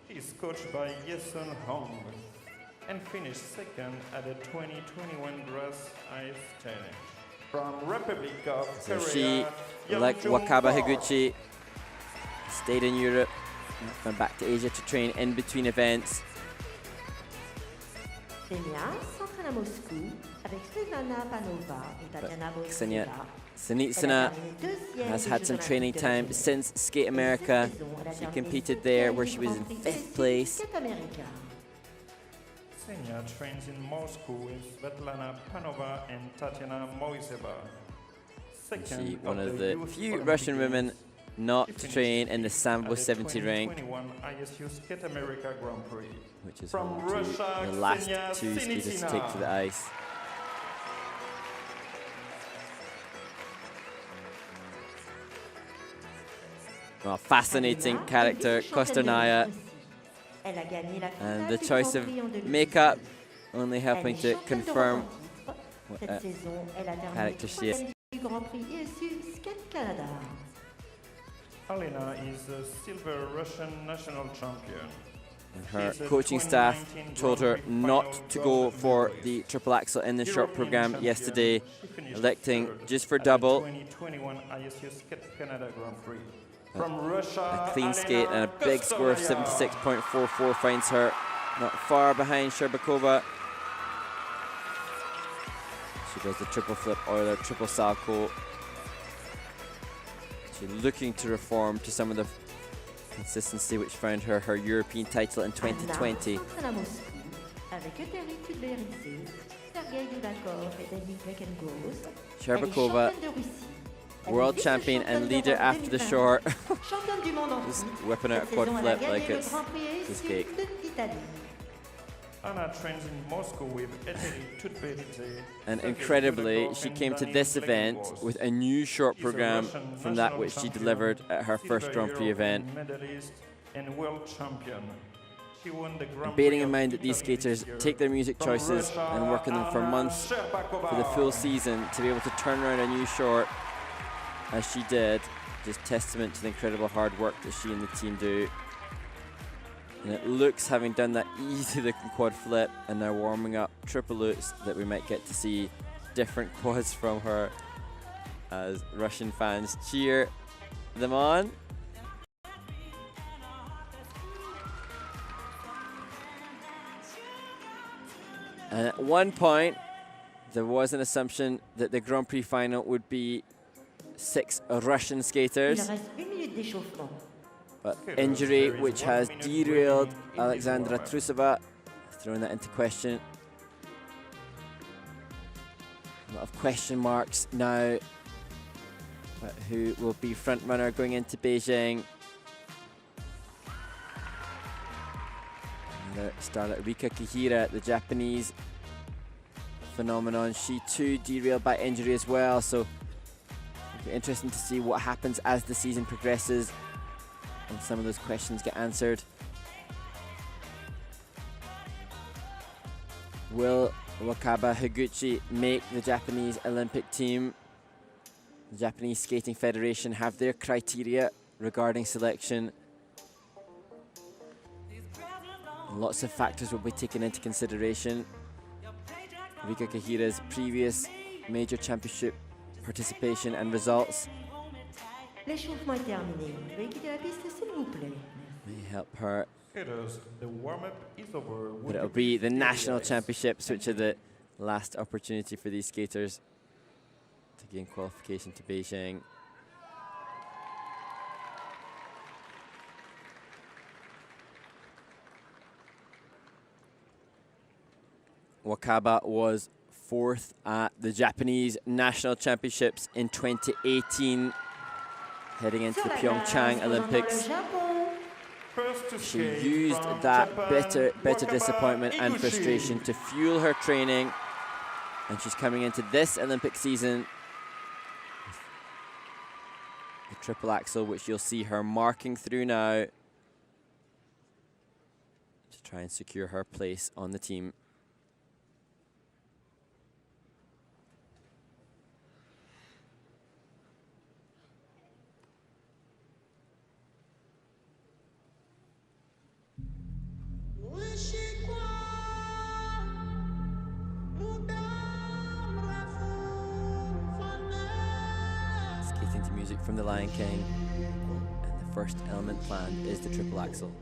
He's coached by Yesun Hong and finished second at the 2021 Grass Ice Challenge. From Republic of Korea, She, like Wakaba Higuchi, stayed in Europe, went back to Asia to train in between events. Ksenia Sinitsyna has had some training time since Skate America. She competed there where she was in 5th place. Ksenia trains in Moscow with Svetlana Panova and Tatiana Moiseva. She's one of the few Russian women not to train in the Sambo 70 rank, which is home to the last two skaters to take to the ice. Oh, fascinating character, Kostornaia, and the choice of makeup only helping to confirm what a character she is. Alena is a silver Russian national champion. And her coaching staff told her not to go for the triple axel in the short program yesterday, electing just for double. A clean skate and a big score of 76.44 finds her not far behind Shcherbakova. She does the triple flip Euler, triple salchow. She's looking to reform to some of the Consistency which found her her European title in 2020. s'entraîne à Moscou avec Ekaterina Ryabova, Sergei Yudakov et David Beckengos. Shcherbakova, world champion and leader after the short. Championne du monde en Just foot. whipping out a Cette quad saison, elle a flip gagné like le it's Grand Prix his Sud cake. d'Italie. Anna trains in Moscow with Eteri Tutberidze. And incredibly, she came to this event with a new short program from that which she delivered at her first Grand Prix event. Medalist and world champion. She won the Grand And bearing Prix in of mind that these Italy skaters this year. take their music From choices Russia, and work on them for Anna months Shcherbakova. for the full season, to be able to turn around a new short as she did, just testament to the incredible hard work that she and the team do. And it looks, having done that easy looking quad flip and now warming up triple loops, that we might get to see different quads from her as Russian fans cheer them on. And at one point, there was an assumption that the Grand Prix final would be 6 Russian skaters. Il reste 1 minute d'échauffement. But injury which has derailed Alexandra Trusova, throwing that into question. A lot of question marks now about who will be front runner going into Beijing. Another starlet, Rika Kihira, the Japanese phenomenon. She too derailed by injury as well, so it'll be interesting to see what happens as the season progresses and some of those questions get answered. Will Wakaba Higuchi make the Japanese Olympic team? The Japanese Skating Federation have their criteria regarding selection. Lots of factors will be taken into consideration. Rika Kihira's previous major championship participation and results L'échauffement est terminé. Veuillez quitter la piste, s'il vous plaît. may help her. The warm-up is over. But it'll be the national championships, which are the last opportunity for these skaters to gain qualification to Beijing. Wakaba was 4th at the Japanese national championships in 2018, heading into the Pyeongchang Olympics. She used that bitter disappointment and frustration to fuel her training, and she's coming into this Olympic season with the triple axel, which you'll see her marking through now to try and secure her place on the team. Skating to music from The Lion King, and the first element planned is the triple axel.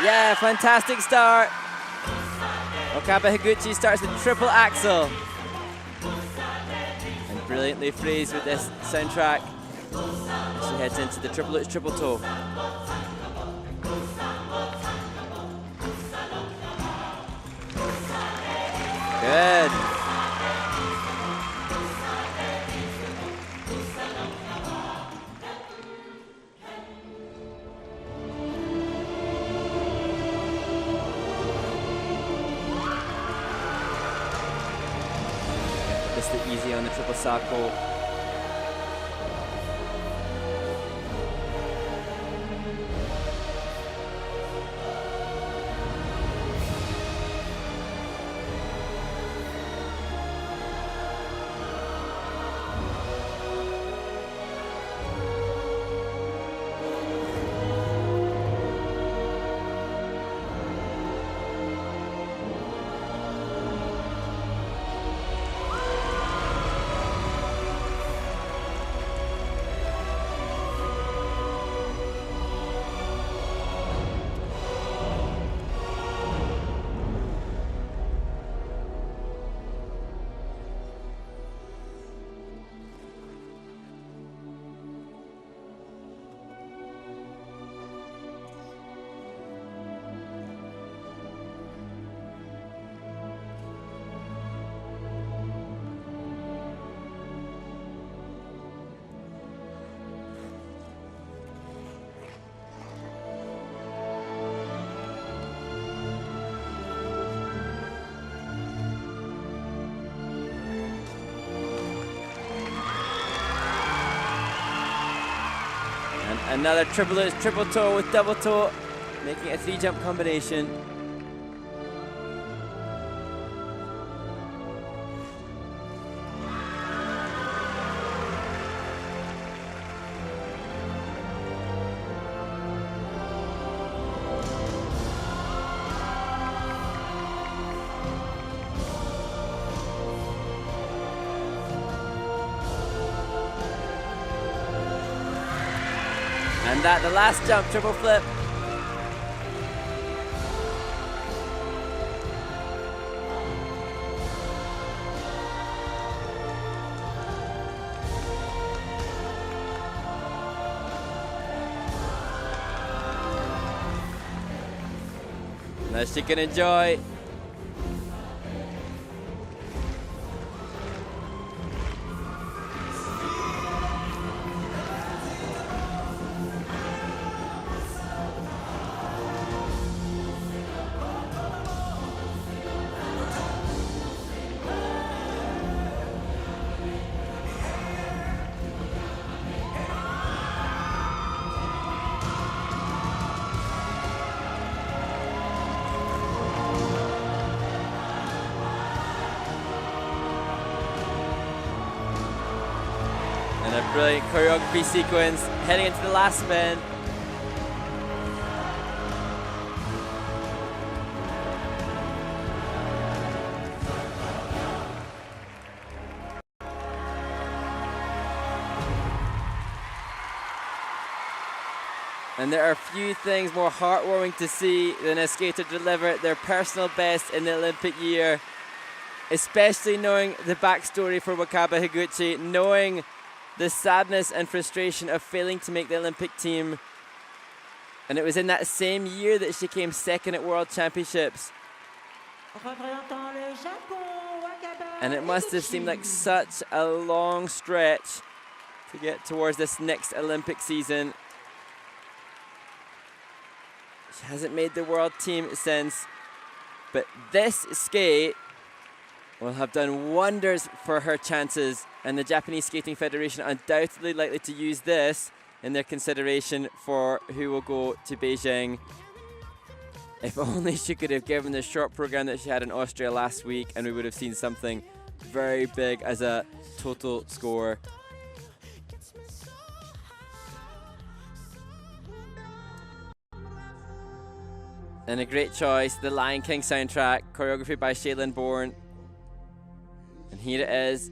Yeah, fantastic start. Wakaba Higuchi starts with triple axel. And brilliantly phrased with this soundtrack. She heads into the triple lutz, triple toe. Good. Just the easy on the triple salto. Another triple lutz, triple toe with double toe, making it a 3-jump combination. And that, the last jump, triple flip. Now she can enjoy. And a brilliant choreography sequence heading into the last spin. And there are few things more heartwarming to see than a skater deliver their personal best in the Olympic year, especially knowing the backstory for Wakaba Higuchi, knowing the sadness and frustration of failing to make the Olympic team. And it was in that same year that she came second at World Championships. And it must have seemed like such a long stretch to get towards this next Olympic season. She hasn't made the world team since, but this skate will have done wonders for her chances, and the Japanese Skating Federation undoubtedly likely to use this in their consideration for who will go to Beijing. If only she could have given the short program that she had in Austria last week, and we would have seen something very big as a total score. And a great choice, the Lion King soundtrack, choreography by Shailin Bourne. And here it is.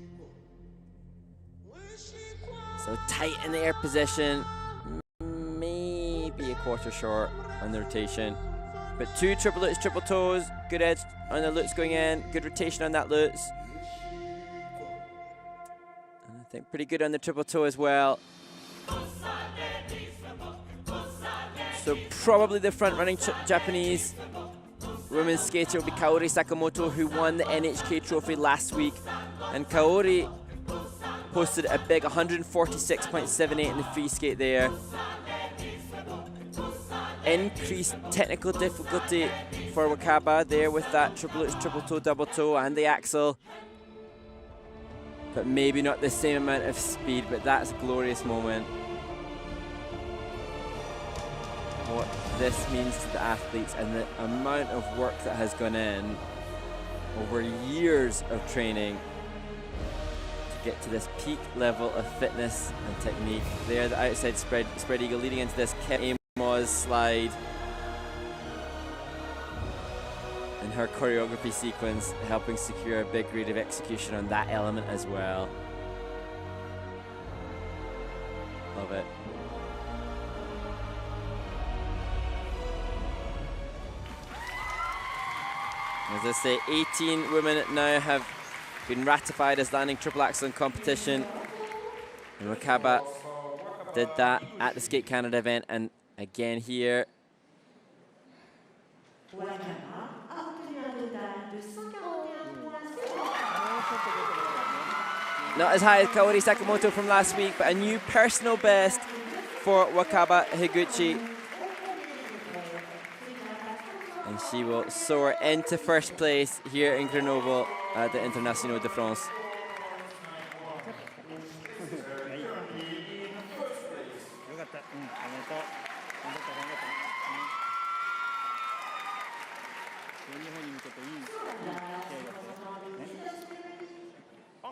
So tight in the air position, maybe a quarter short on the rotation. But 2 triple lutz, triple toes, good edge on the lutz going in, good rotation on that lutz. And I think pretty good on the triple toe as well. So probably the front-running Japanese women's skater will be Kaori Sakamoto, who won the NHK trophy last week. And Kaori posted a big 146.78 in the free skate there. Increased technical difficulty for Wakaba there with that triple lutz, triple toe, double toe, and the axel. But maybe not the same amount of speed, but that's a glorious moment. What this means to the athletes and the amount of work that has gone in over years of training to get to this peak level of fitness and technique. There, the outside spread eagle leading into this Amos slide. And her choreography sequence helping secure a big grade of execution on that element as well. Love it. As I say, 18 women now have been ratified as landing triple axel in competition. And Wakaba did that at the Skate Canada event, and again here. Not as high as Kaori Sakamoto from last week, but a new personal best for Wakaba Higuchi. And she will soar into first place here in Grenoble at the Internationaux de France. On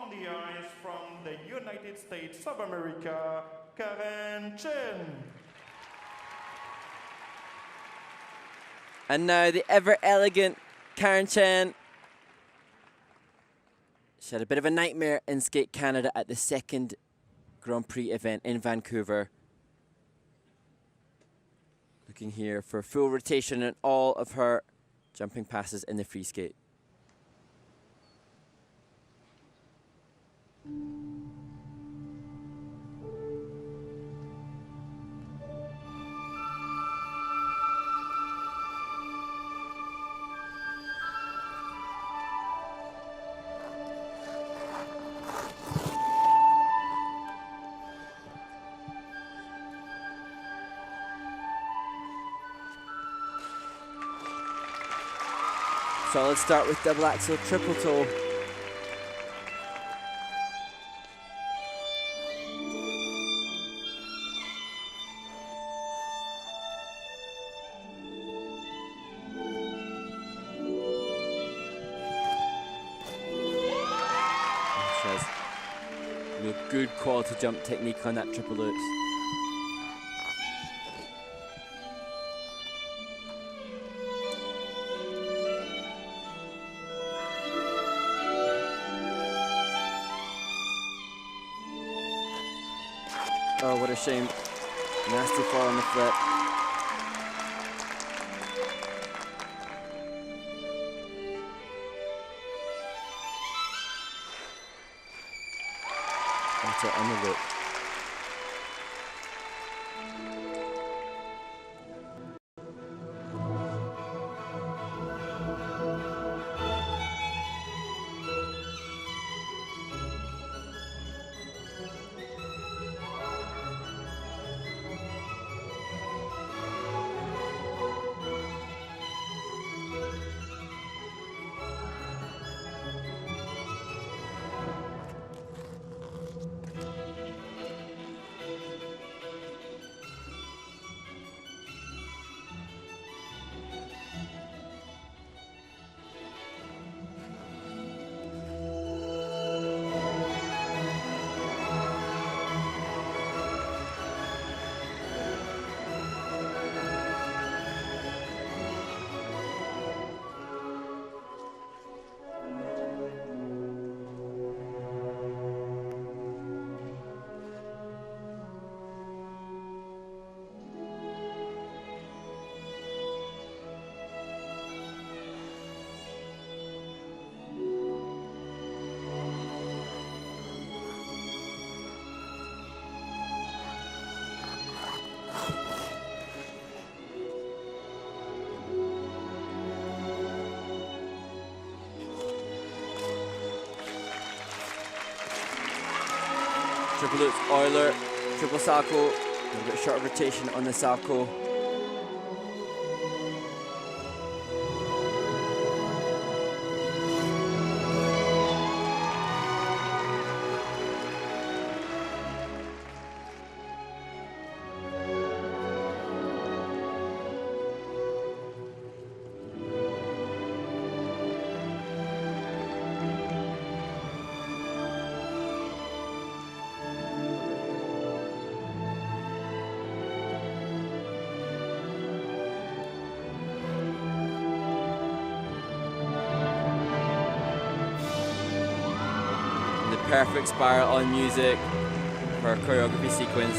the ice from the United States of America, Chen. And now the ever elegant Chen. She had a bit of a nightmare in Skate Canada at the second Grand Prix event in Vancouver. Looking here for full rotation in all of her jumping passes in the free skate. So let's start with double axel triple toe. She has real good quality jump technique on that triple loops. Oh, what a shame. Nasty fall on the flip. That's it on the loop. Triple loops, Euler, triple salto, a little bit short rotation on the salto. Perfect spiral on music for a choreography sequence.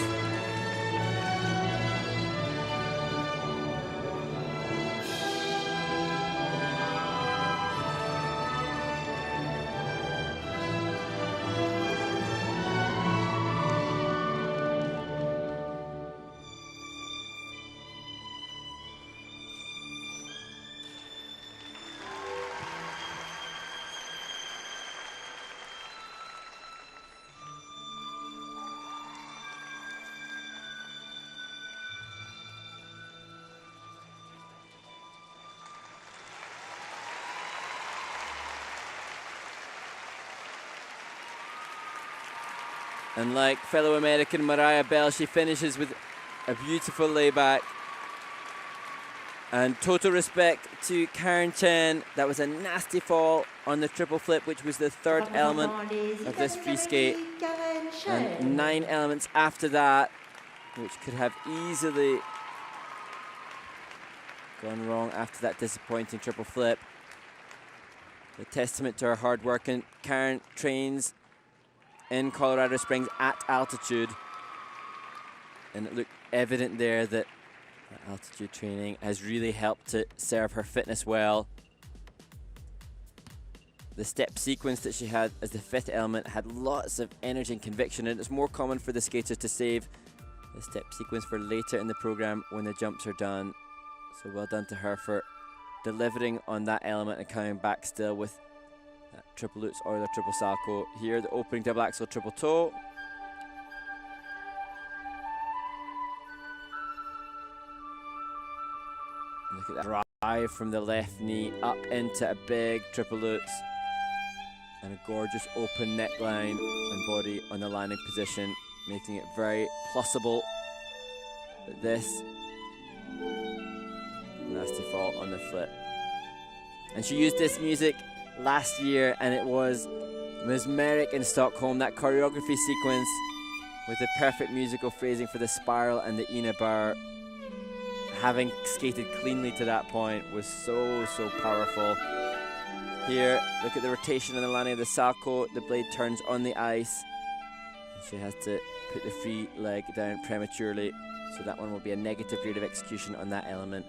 And like fellow American Mariah Bell, she finishes with A beautiful layback. And total respect to Karen Chen. That was a nasty fall on the triple flip, which was the third element of this free skate. And 9 elements after that, which could have easily gone wrong after that disappointing triple flip. A testament to her hard work. And Karen trains in Colorado Springs at altitude. And it looked evident there that altitude training has really helped to serve her fitness well. The step sequence that she had as the 5th element had lots of energy and conviction, and it's more common for the skaters to save the step sequence for later in the program when the jumps are done. So well done to her for delivering on that element and coming back still with that triple Lutz or the triple salchow. Here, the opening double axel triple toe. Look at that drive from the left knee up into a big triple Lutz. And a gorgeous open neckline and body on the landing position, making it very plusable. But this nasty fall on the flip. And she used this music last year, and it was mesmeric in Stockholm. That choreography sequence with the perfect musical phrasing for the spiral and the Ina bar, having skated cleanly to that point, was so powerful. Here, look at the rotation and the landing of the salchow. The blade turns on the ice. She has to put the free leg down prematurely, so that one will be a negative grade of execution on that element.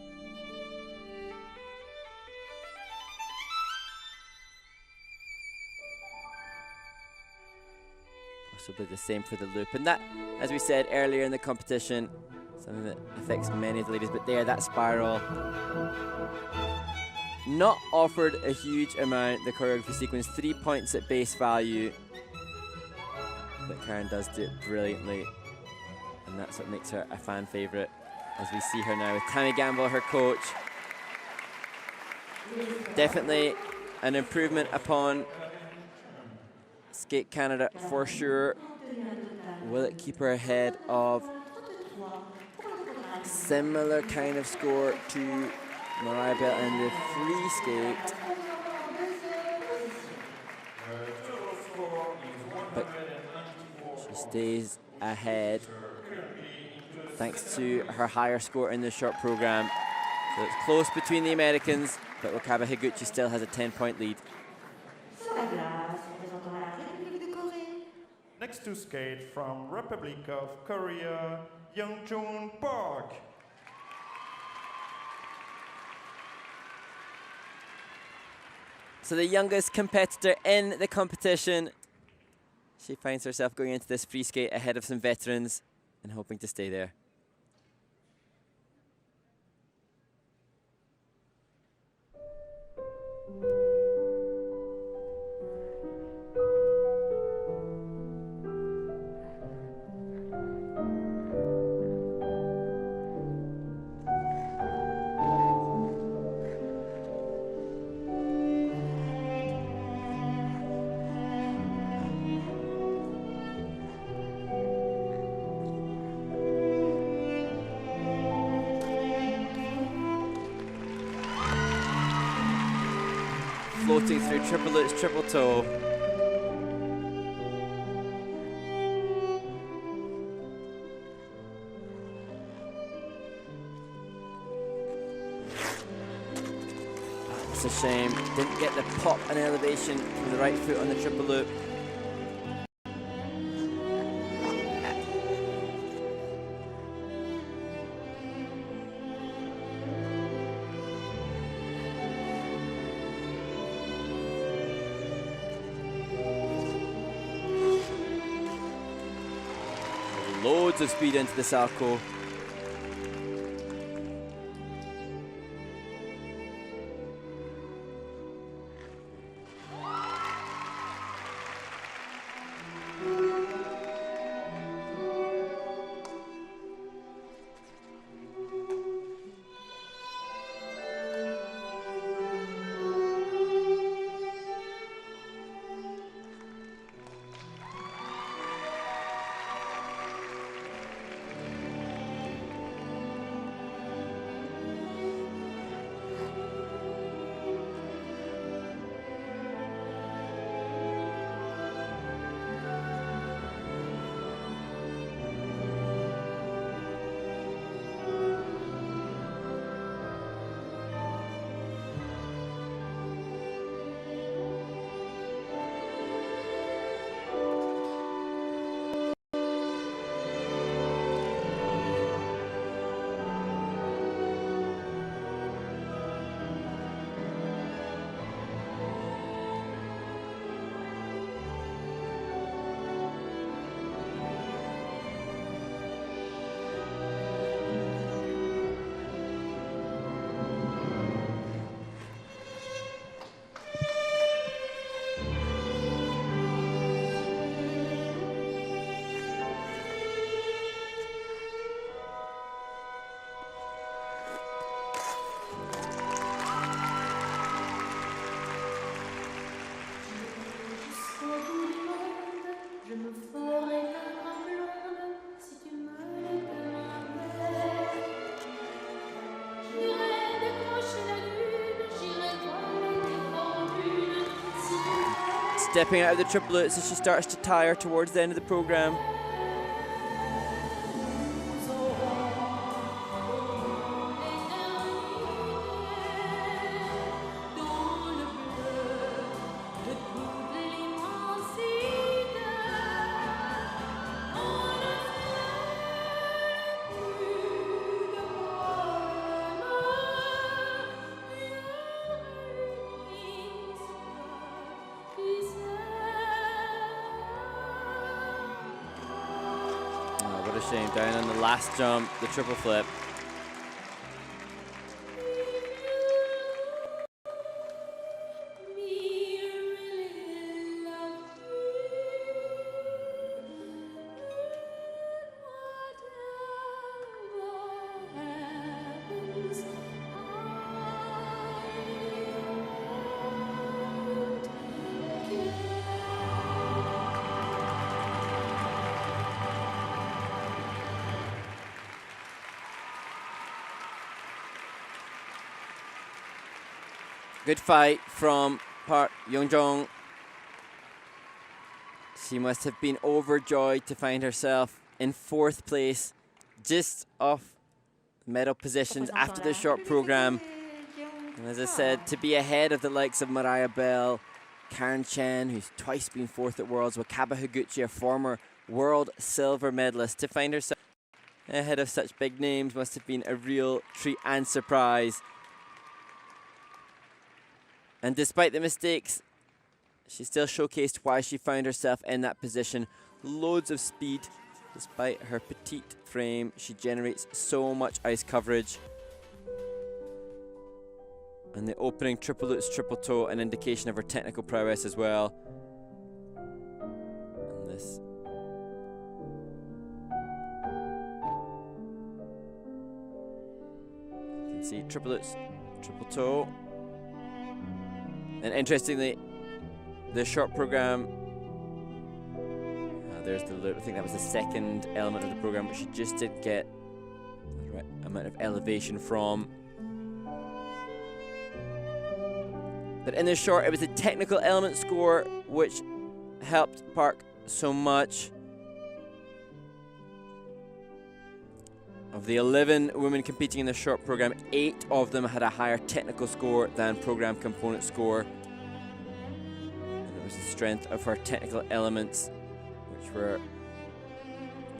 Also the same for the loop. And that, as we said earlier in the competition, something that affects many of the ladies, but there, that spiral. Not offered a huge amount, the choreography sequence, 3 points at base value. But Karen does do it brilliantly, and that's what makes her a fan favorite, as we see her now with Tammy Gamble, her coach. Definitely an improvement upon Skate Canada for sure. Will it keep her ahead of similar kind of score to Mariah Bell in the free skate? But she stays ahead thanks to her higher score in the short program. So it's close between the Americans, but Wakaba Higuchi still has a 10-point lead. Next to skate from Republic of Korea, Youngjoon Park. So the youngest competitor in the competition. She finds herself going into this free skate ahead of some veterans and hoping to stay there. Floating through triple Lutz, triple toe. It's a shame, didn't get the pop and elevation from the right foot on the triple loop. Loads of speed into the salchow. Stepping out of the triplets as she starts to tire towards the end of the program. Down on the last jump, the triple flip. Good fight from Park Yeongjong. She must have been overjoyed to find herself in 4th place, just off medal positions after the short program. And as I said, to be ahead of the likes of Mariah Bell, Karen Chen, who's twice been 4th at Worlds, Wakaba Higuchi, a former world silver medalist, to find herself ahead of such big names must have been a real treat and surprise. And despite the mistakes, she still showcased why she found herself in that position. Loads of speed. Despite her petite frame, she generates so much ice coverage. And the opening triple lutz, triple toe, an indication of her technical prowess as well. And this. You can see triple lutz, triple toe. And interestingly, the short program, there's the loop. I think that was the second element of the program, which she just did get the right amount of elevation from. But in the short, it was the technical element score which helped Park so much. Of the 11 women competing in the short program, 8 of them had a higher technical score than program component score. And it was the strength of her technical elements, which were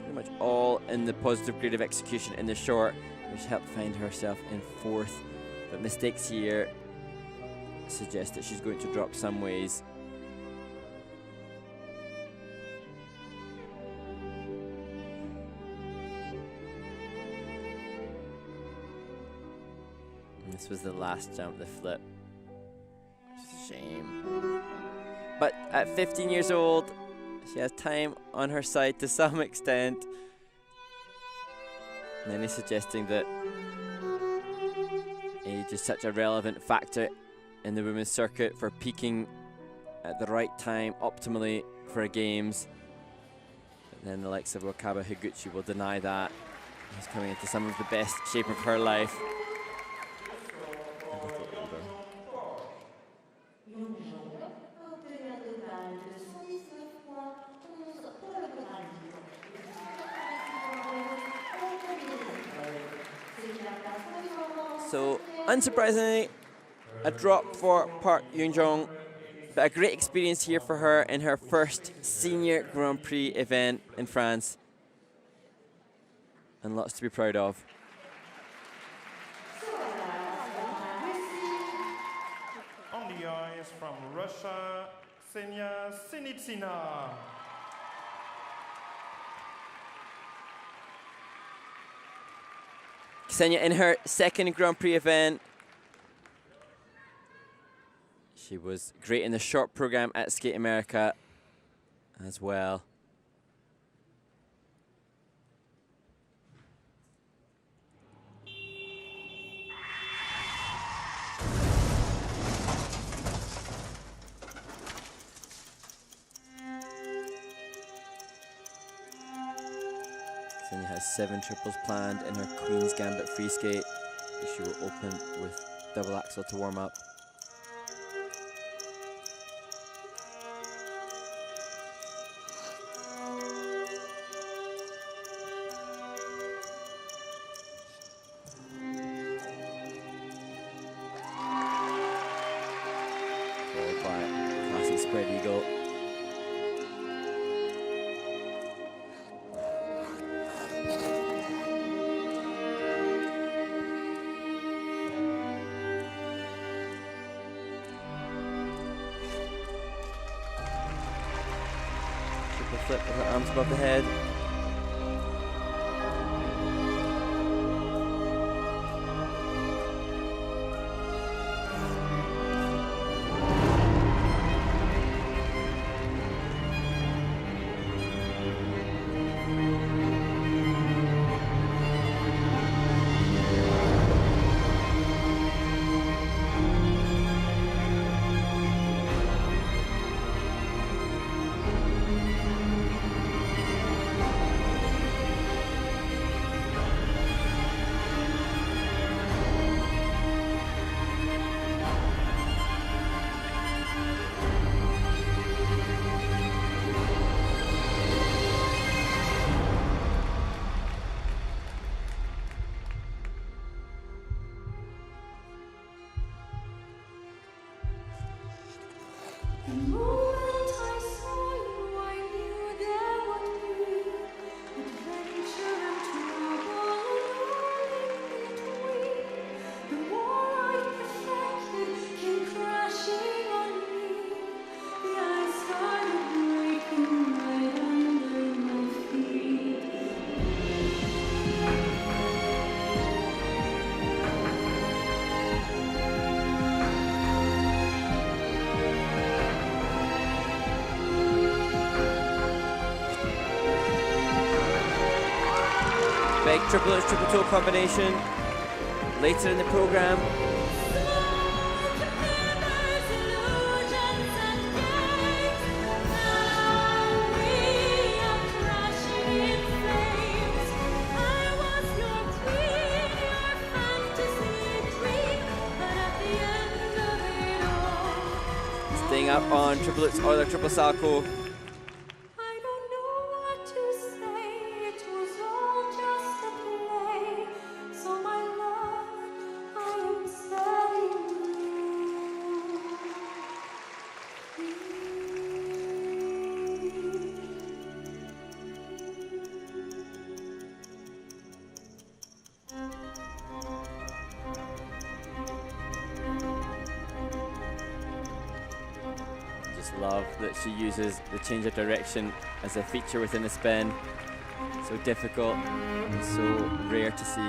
pretty much all in the positive grade of execution in the short, which helped find herself in 4th. But mistakes here suggest that she's going to drop some ways. This was the last jump, the flip. It's a shame. But at 15 years old, she has time on her side to some extent. Many suggesting that age is such a relevant factor in the women's circuit for peaking at the right time, optimally for a games. But then the likes of Wakaba Higuchi will deny that. She's coming into some of the best shape of her life. So, unsurprisingly, a drop for Park Yeongjong, but a great experience here for her in her first senior Grand Prix event in France. And lots to be proud of. On the ice from Russia, Ksenia Sinitsyna. Ksenia in her second Grand Prix event. She was great in the short program at Skate America as well. Ksenia has 7 triples planned in her Queen's Gambit free skate. She will open with double axel to warm up. Triple flip with her arms above the head. The moment I saw you, I knew there would be adventure and trouble in between. The more I perfected came crashing on me. The ice started breaking right under my feet. Big triple H, triple toe combination later in the program. Staying up on triple H, Euler, triple Salchow. I don't know what to say, it was all just a play. So my love, I am setting Just love that she uses the change of direction as a feature within the spin. So difficult and so rare to see.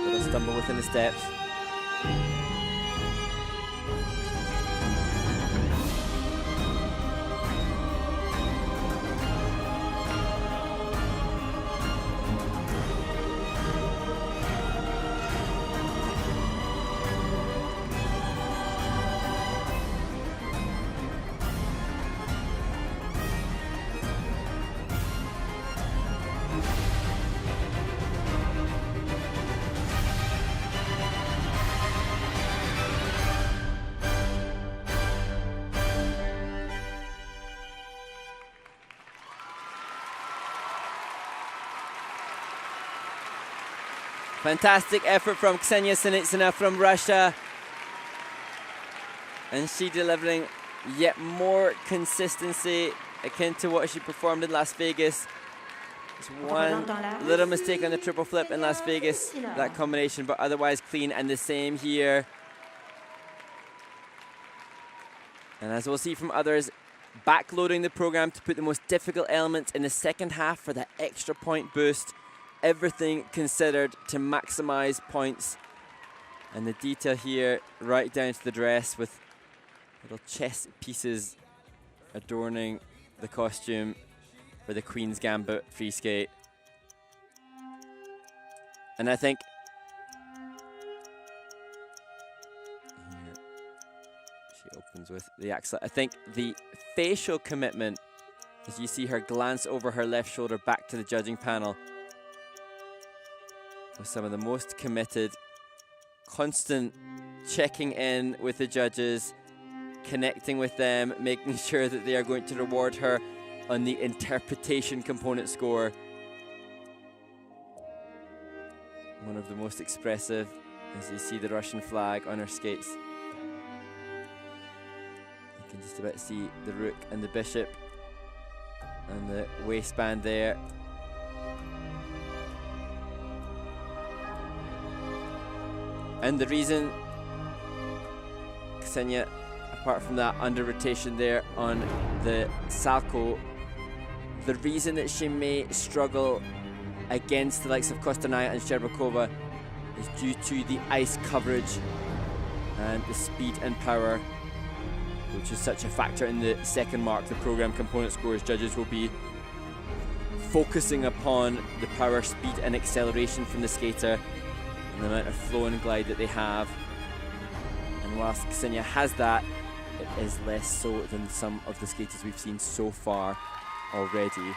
Little stumble within the steps. Fantastic effort from Ksenia Sinitsyna from Russia. And she delivering yet more consistency akin to what she performed in Las Vegas. Just one little mistake on the triple flip in Las Vegas, that combination, but otherwise clean, and the same here. And as we'll see from others, backloading the program to put the most difficult elements in the second half for that extra point boost. Everything considered to maximize points. And the detail here right down to the dress with little chess pieces adorning the costume for the Queen's Gambit free skate. And I think here she opens with the axle. I think the facial commitment, as you see her glance over her left shoulder back to the judging panel, was some of the most committed, constant checking in with the judges, connecting with them, making sure that they are going to reward her on the interpretation component score. One of the most expressive, as you see the Russian flag on her skates. You can just about see the rook and the bishop and the waistband there. And the reason Ksenia, apart from that under rotation there on the Salchow, the reason that she may struggle against the likes of Kostornaia and Shcherbakova is due to the ice coverage and the speed and power, which is such a factor in the second mark. The program component scores judges will be focusing upon the power, speed and acceleration from the skater and the amount of flow and glide that they have. And whilst Ksenia has that, it is less so than some of the skaters we've seen so far already.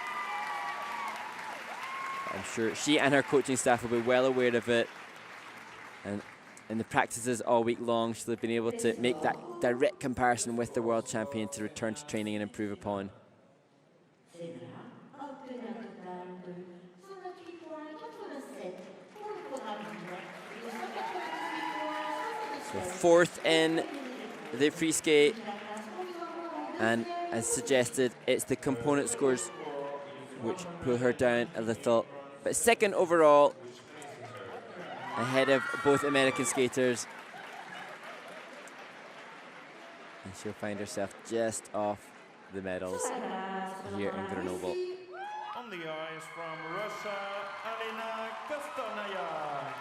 I'm sure she and her coaching staff will be well aware of it, and in the practices all week long she'll have been able to make that direct comparison with the world champion to return to training and improve upon. So fourth in the free skate, and as suggested, it's the component scores which pull her down a little, but second overall, ahead of both American skaters. And she'll find herself just off the medals here in Grenoble. On the ice from Russia, Alena Kostornaia.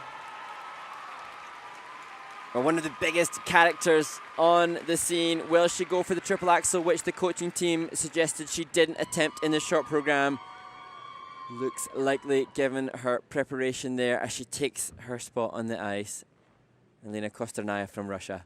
Well, one of the biggest characters on the scene. Will she go for the triple axel, which the coaching team suggested she didn't attempt in the short program? Looks likely given her preparation there as she takes her spot on the ice. Alena Kostornaia from Russia.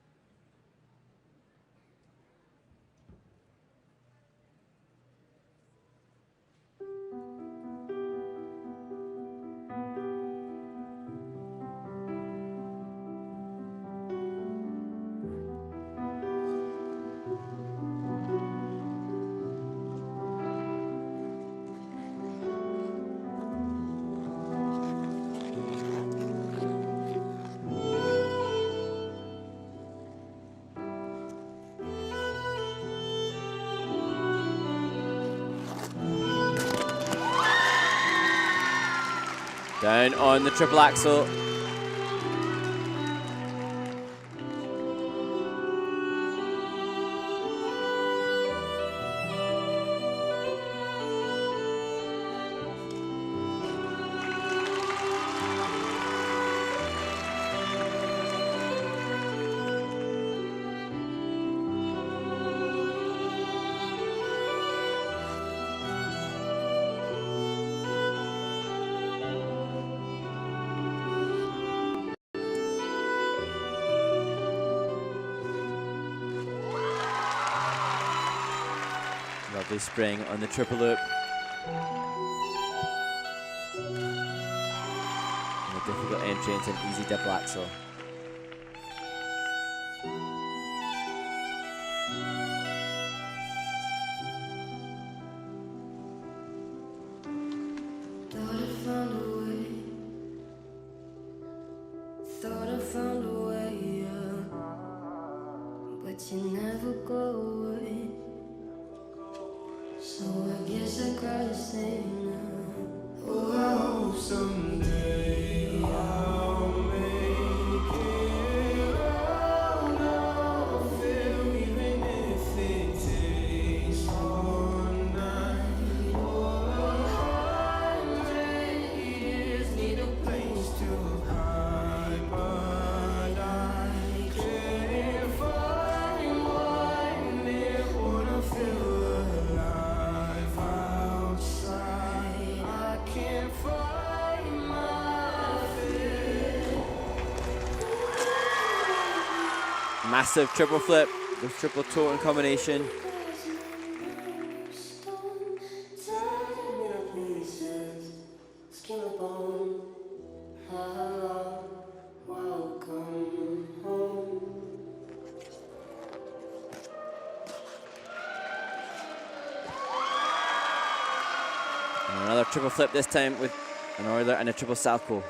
Down on the triple axel. Lovely spring on the triple loop. And a difficult entry into an easy double axel. Thought I found a way, but you never go away. So I guess I gotta stay now. Oh, I hope someday I'll make it out of here, even if it takes all night or 100 years. Need a place to hide, but I can't find one there. Wanna feel massive triple flip with triple toe in combination. And another triple flip, this time with an Euler and a triple Salchow.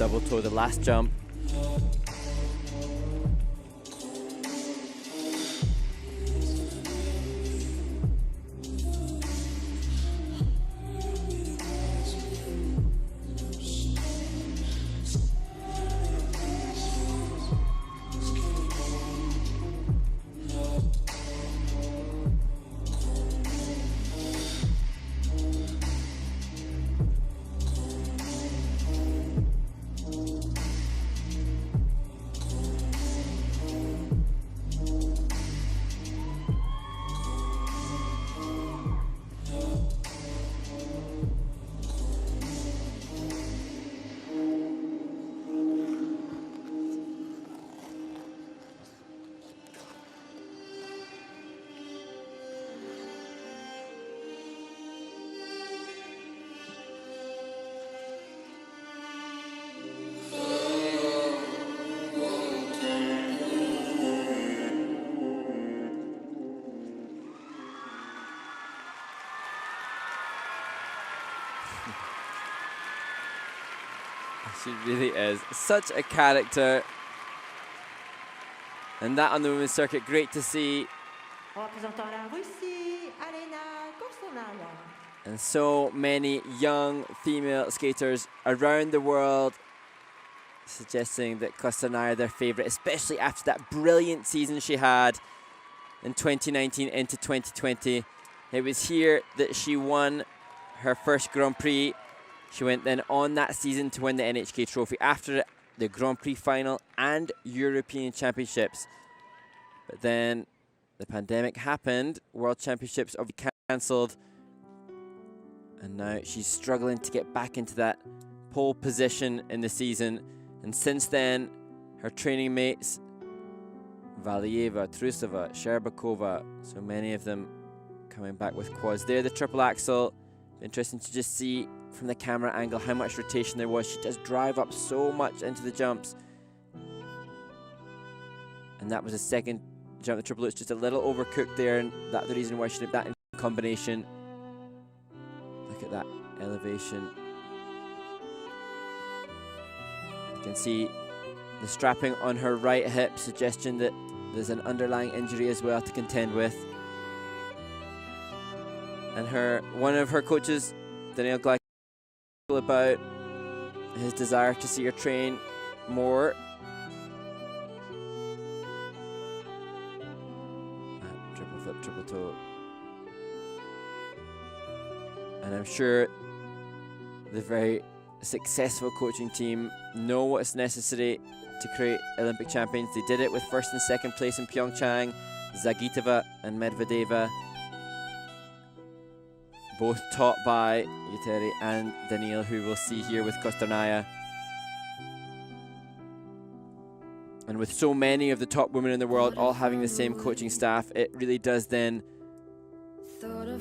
double toe the last jump. She really is such a character. And that on the women's circuit, great to see. Représentant la Russie, Alena Kostornaia. And so many young female skaters around the world suggesting that Kostornaia their favorite, especially after that brilliant season she had in 2019 into 2020. It was here that she won her first Grand Prix. She went then on that season to win the NHK trophy after the Grand Prix final and European Championships. But then the pandemic happened, World Championships obviously cancelled, and now she's struggling to get back into that pole position in the season. And since then, her training mates, Valieva, Trusova, Shcherbakova, so many of them coming back with quads. There, the triple axel. Interesting to just see from the camera angle how much rotation there was. She does drive up so much into the jumps. And that was the second jump. The triple, it's just a little overcooked there, and that's the reason why she did that in combination. Look at that elevation. You can see the strapping on her right hip, suggestion that there's an underlying injury as well to contend with. And one of her coaches, Daniel Gleich, about his desire to see her train more. Triple flip, triple toe. And I'm sure the very successful coaching team know what's necessary to create Olympic champions. They did it with first and second place in Pyeongchang, Zagitova and Medvedeva, both taught by Yeteri and Daniil, who we'll see here with Kostornaia. And with so many of the top women in the world all having the same coaching staff, it really does then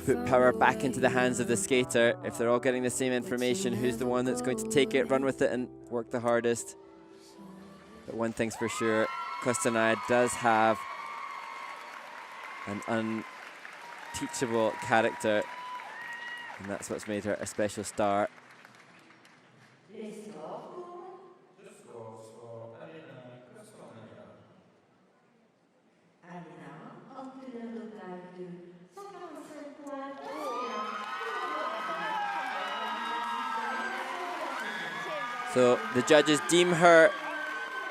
put power back into the hands of the skater. If they're all getting the same information, who's the one that's going to take it, run with it, and work the hardest? But one thing's for sure, Kostornaia does have an unteachable character, and that's what's made her a special star. The scores for Alena Kostornaia. Alena, en teneur total de 145 points. So the judges deem her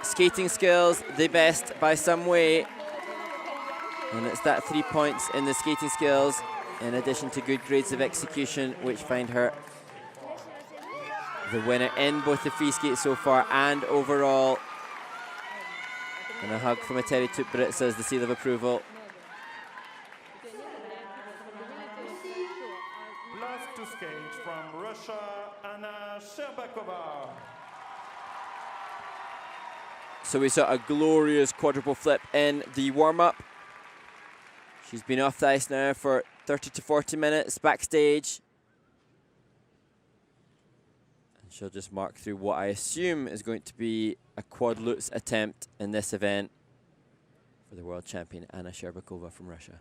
skating skills the best by some way, and it's that 3 points in the skating skills in addition to good grades of execution which find her the winner in both the free skate so far and overall. And a hug from Eteri Tutberitz as the seal of approval. Last to skate from Russia, Shcherbakova. So we saw a glorious quadruple flip in the warm-up. She's been off the ice now for 30 to 40 minutes backstage. And she'll just mark through what I assume is going to be a quad lutz attempt in this event for the world champion Anna Shcherbakova from Russia.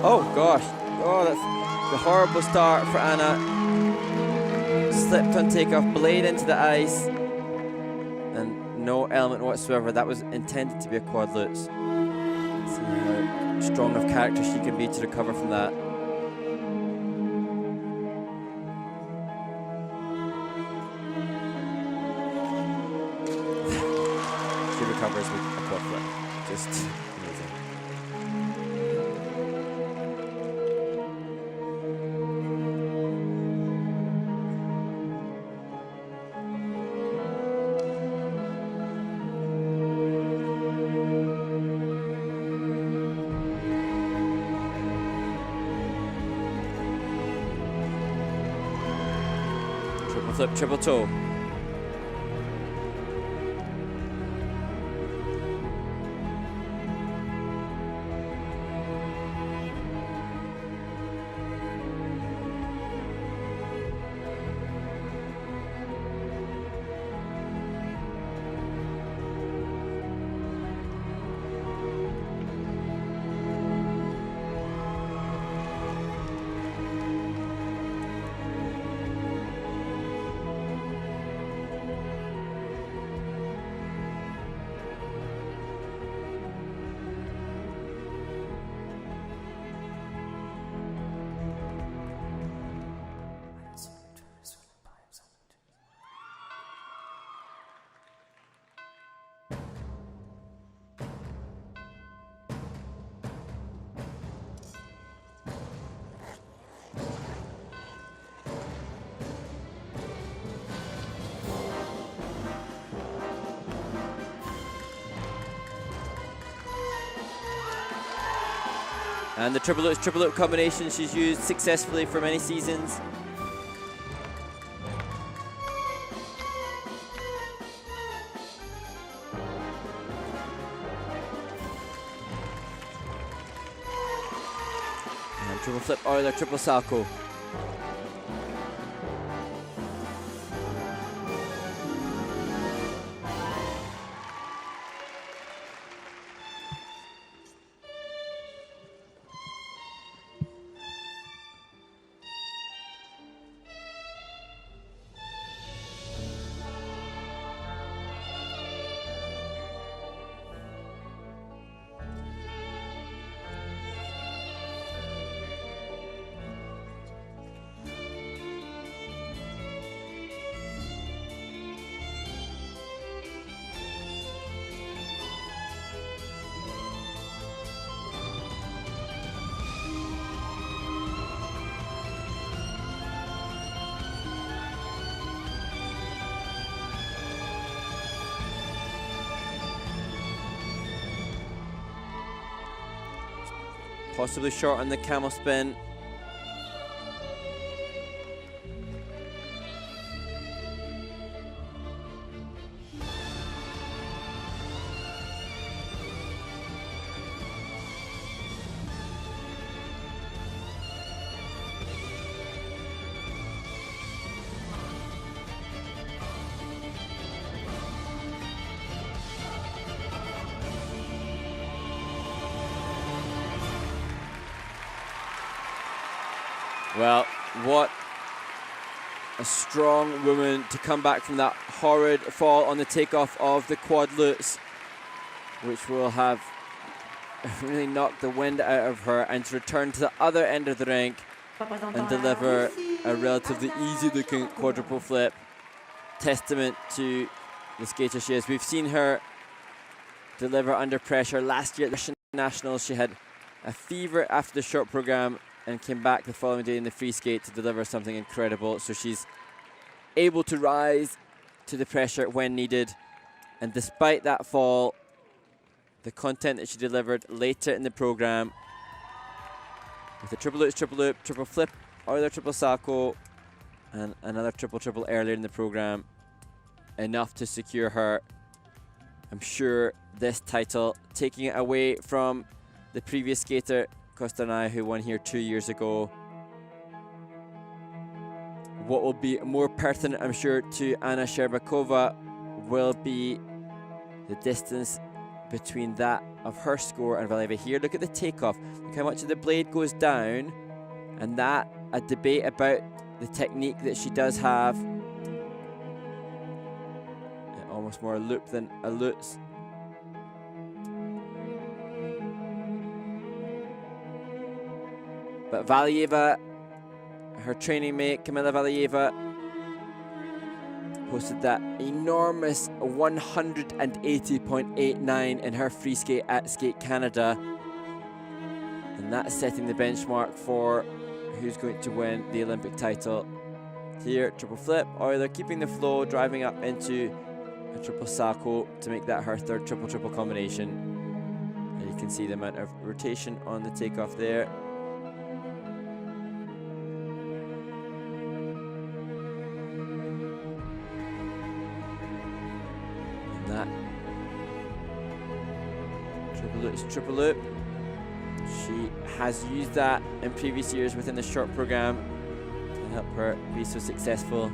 Oh gosh. Oh, that's the horrible start for Anna. Slipped on takeoff, blade into the ice, and no element whatsoever. That was intended to be a quad lutz. See how strong of character she can be to recover from that. She recovers with a quad flip. Just amazing. Triple flip, triple toe. And the triple loop combination she's used successfully for many seasons. And triple flip Euler, triple salto. Possibly short on the camel spin. Well, what a strong woman to come back from that horrid fall on the takeoff of the quad lutz, which will have really knocked the wind out of her, and to return to the other end of the rink and deliver a relatively easy-looking quadruple flip. Testament to the skater she is. We've seen her deliver under pressure. Last year at the Internationals, she had a fever after the short program and came back the following day in the free skate to deliver something incredible. So she's able to rise to the pressure when needed. And despite that fall, the content that she delivered later in the program, with a triple loop, triple flip, Euler triple salto, and another triple earlier in the program, enough to secure her, I'm sure, this title, taking it away from the previous skater, Kostornaia, who won here 2 years ago. What will be more pertinent, I'm sure, to Anna Shcherbakova will be the distance between that of her score and Valieva here. Look at the takeoff. Look how much of the blade goes down. And that, a debate about the technique that she does have. Almost more a loop than a lutz. But Valieva, her training mate, Kamila Valieva, posted that enormous 180.89 in her free skate at Skate Canada. And that's setting the benchmark for who's going to win the Olympic title. Here, triple flip, Euler keeping the flow, driving up into a triple sacco to make that her third triple-triple combination. And you can see the amount of rotation on the takeoff there. That triple loop. She has used that in previous years within the short program to help her be so successful.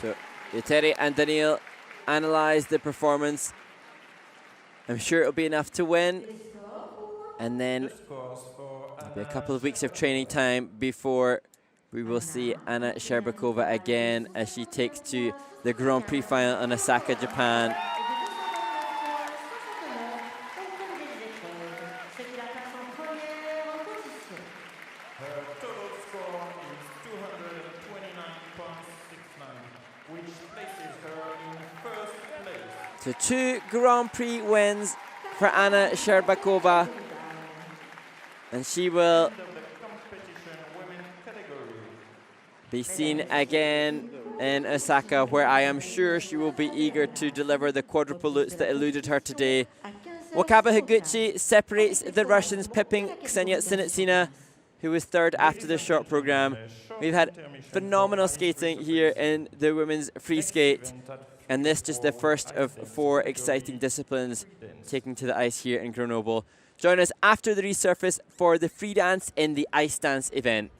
So Eteri and Daniil analyze the performance. I'm sure it'll be enough to win. And then there'll be a couple of weeks of training time before we will see Anna Shcherbakova again as she takes to the Grand Prix final in Osaka, Japan. Her total score is 229.69, which places her in first place. So 2 Grand Prix wins for Anna Shcherbakova. And she will be seen again in Osaka, where I am sure she will be eager to deliver the quadruple lutz that eluded her today. Wakaba Higuchi separates the Russians, pipping Ksenia Sinitsyna, who was third after the short program. We've had phenomenal skating here in the women's free skate, and this just the first of 4 exciting disciplines taking to the ice here in Grenoble. Join us after the resurface for the free dance in the ice dance event.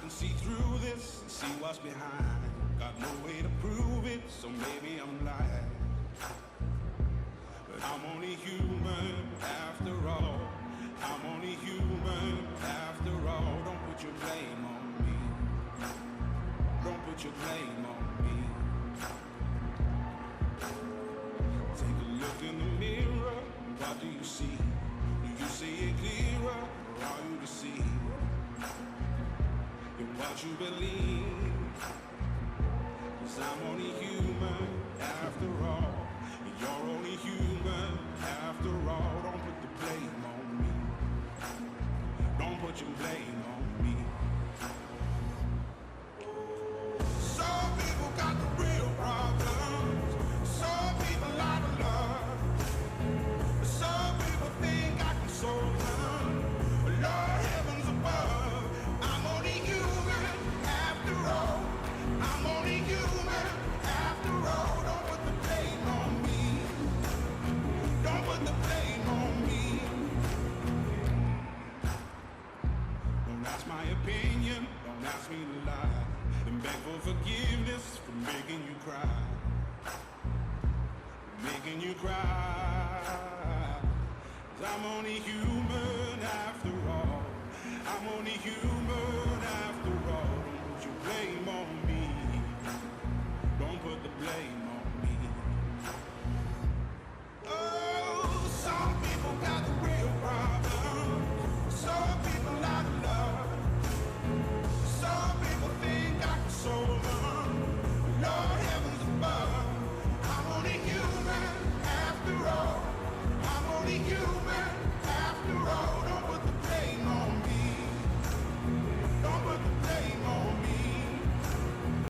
can see through this and see what's behind. Got no way to prove it, so maybe I'm lying. But I'm only human after all. I'm only human after all. Don't put your blame on me. Don't put your blame on me. Take a look in the mirror. What do you see? Do you see it clearer, or are you deceived in what you believe? 'Cause I'm only human after all. You're only human after all. Don't put the blame on me. Don't put your blame on me. Some people got the real problems. Some people out of love. Some people think I can solve them. But Lord heavens above, I'm only human after all. I'm only human after all. Don't put the blame on me. Don't put the blame on me. Don't ask my opinion, don't ask me to lie. And beg for forgiveness for making you cry. Making you cry. 'Cause I'm only human after all. I'm only human.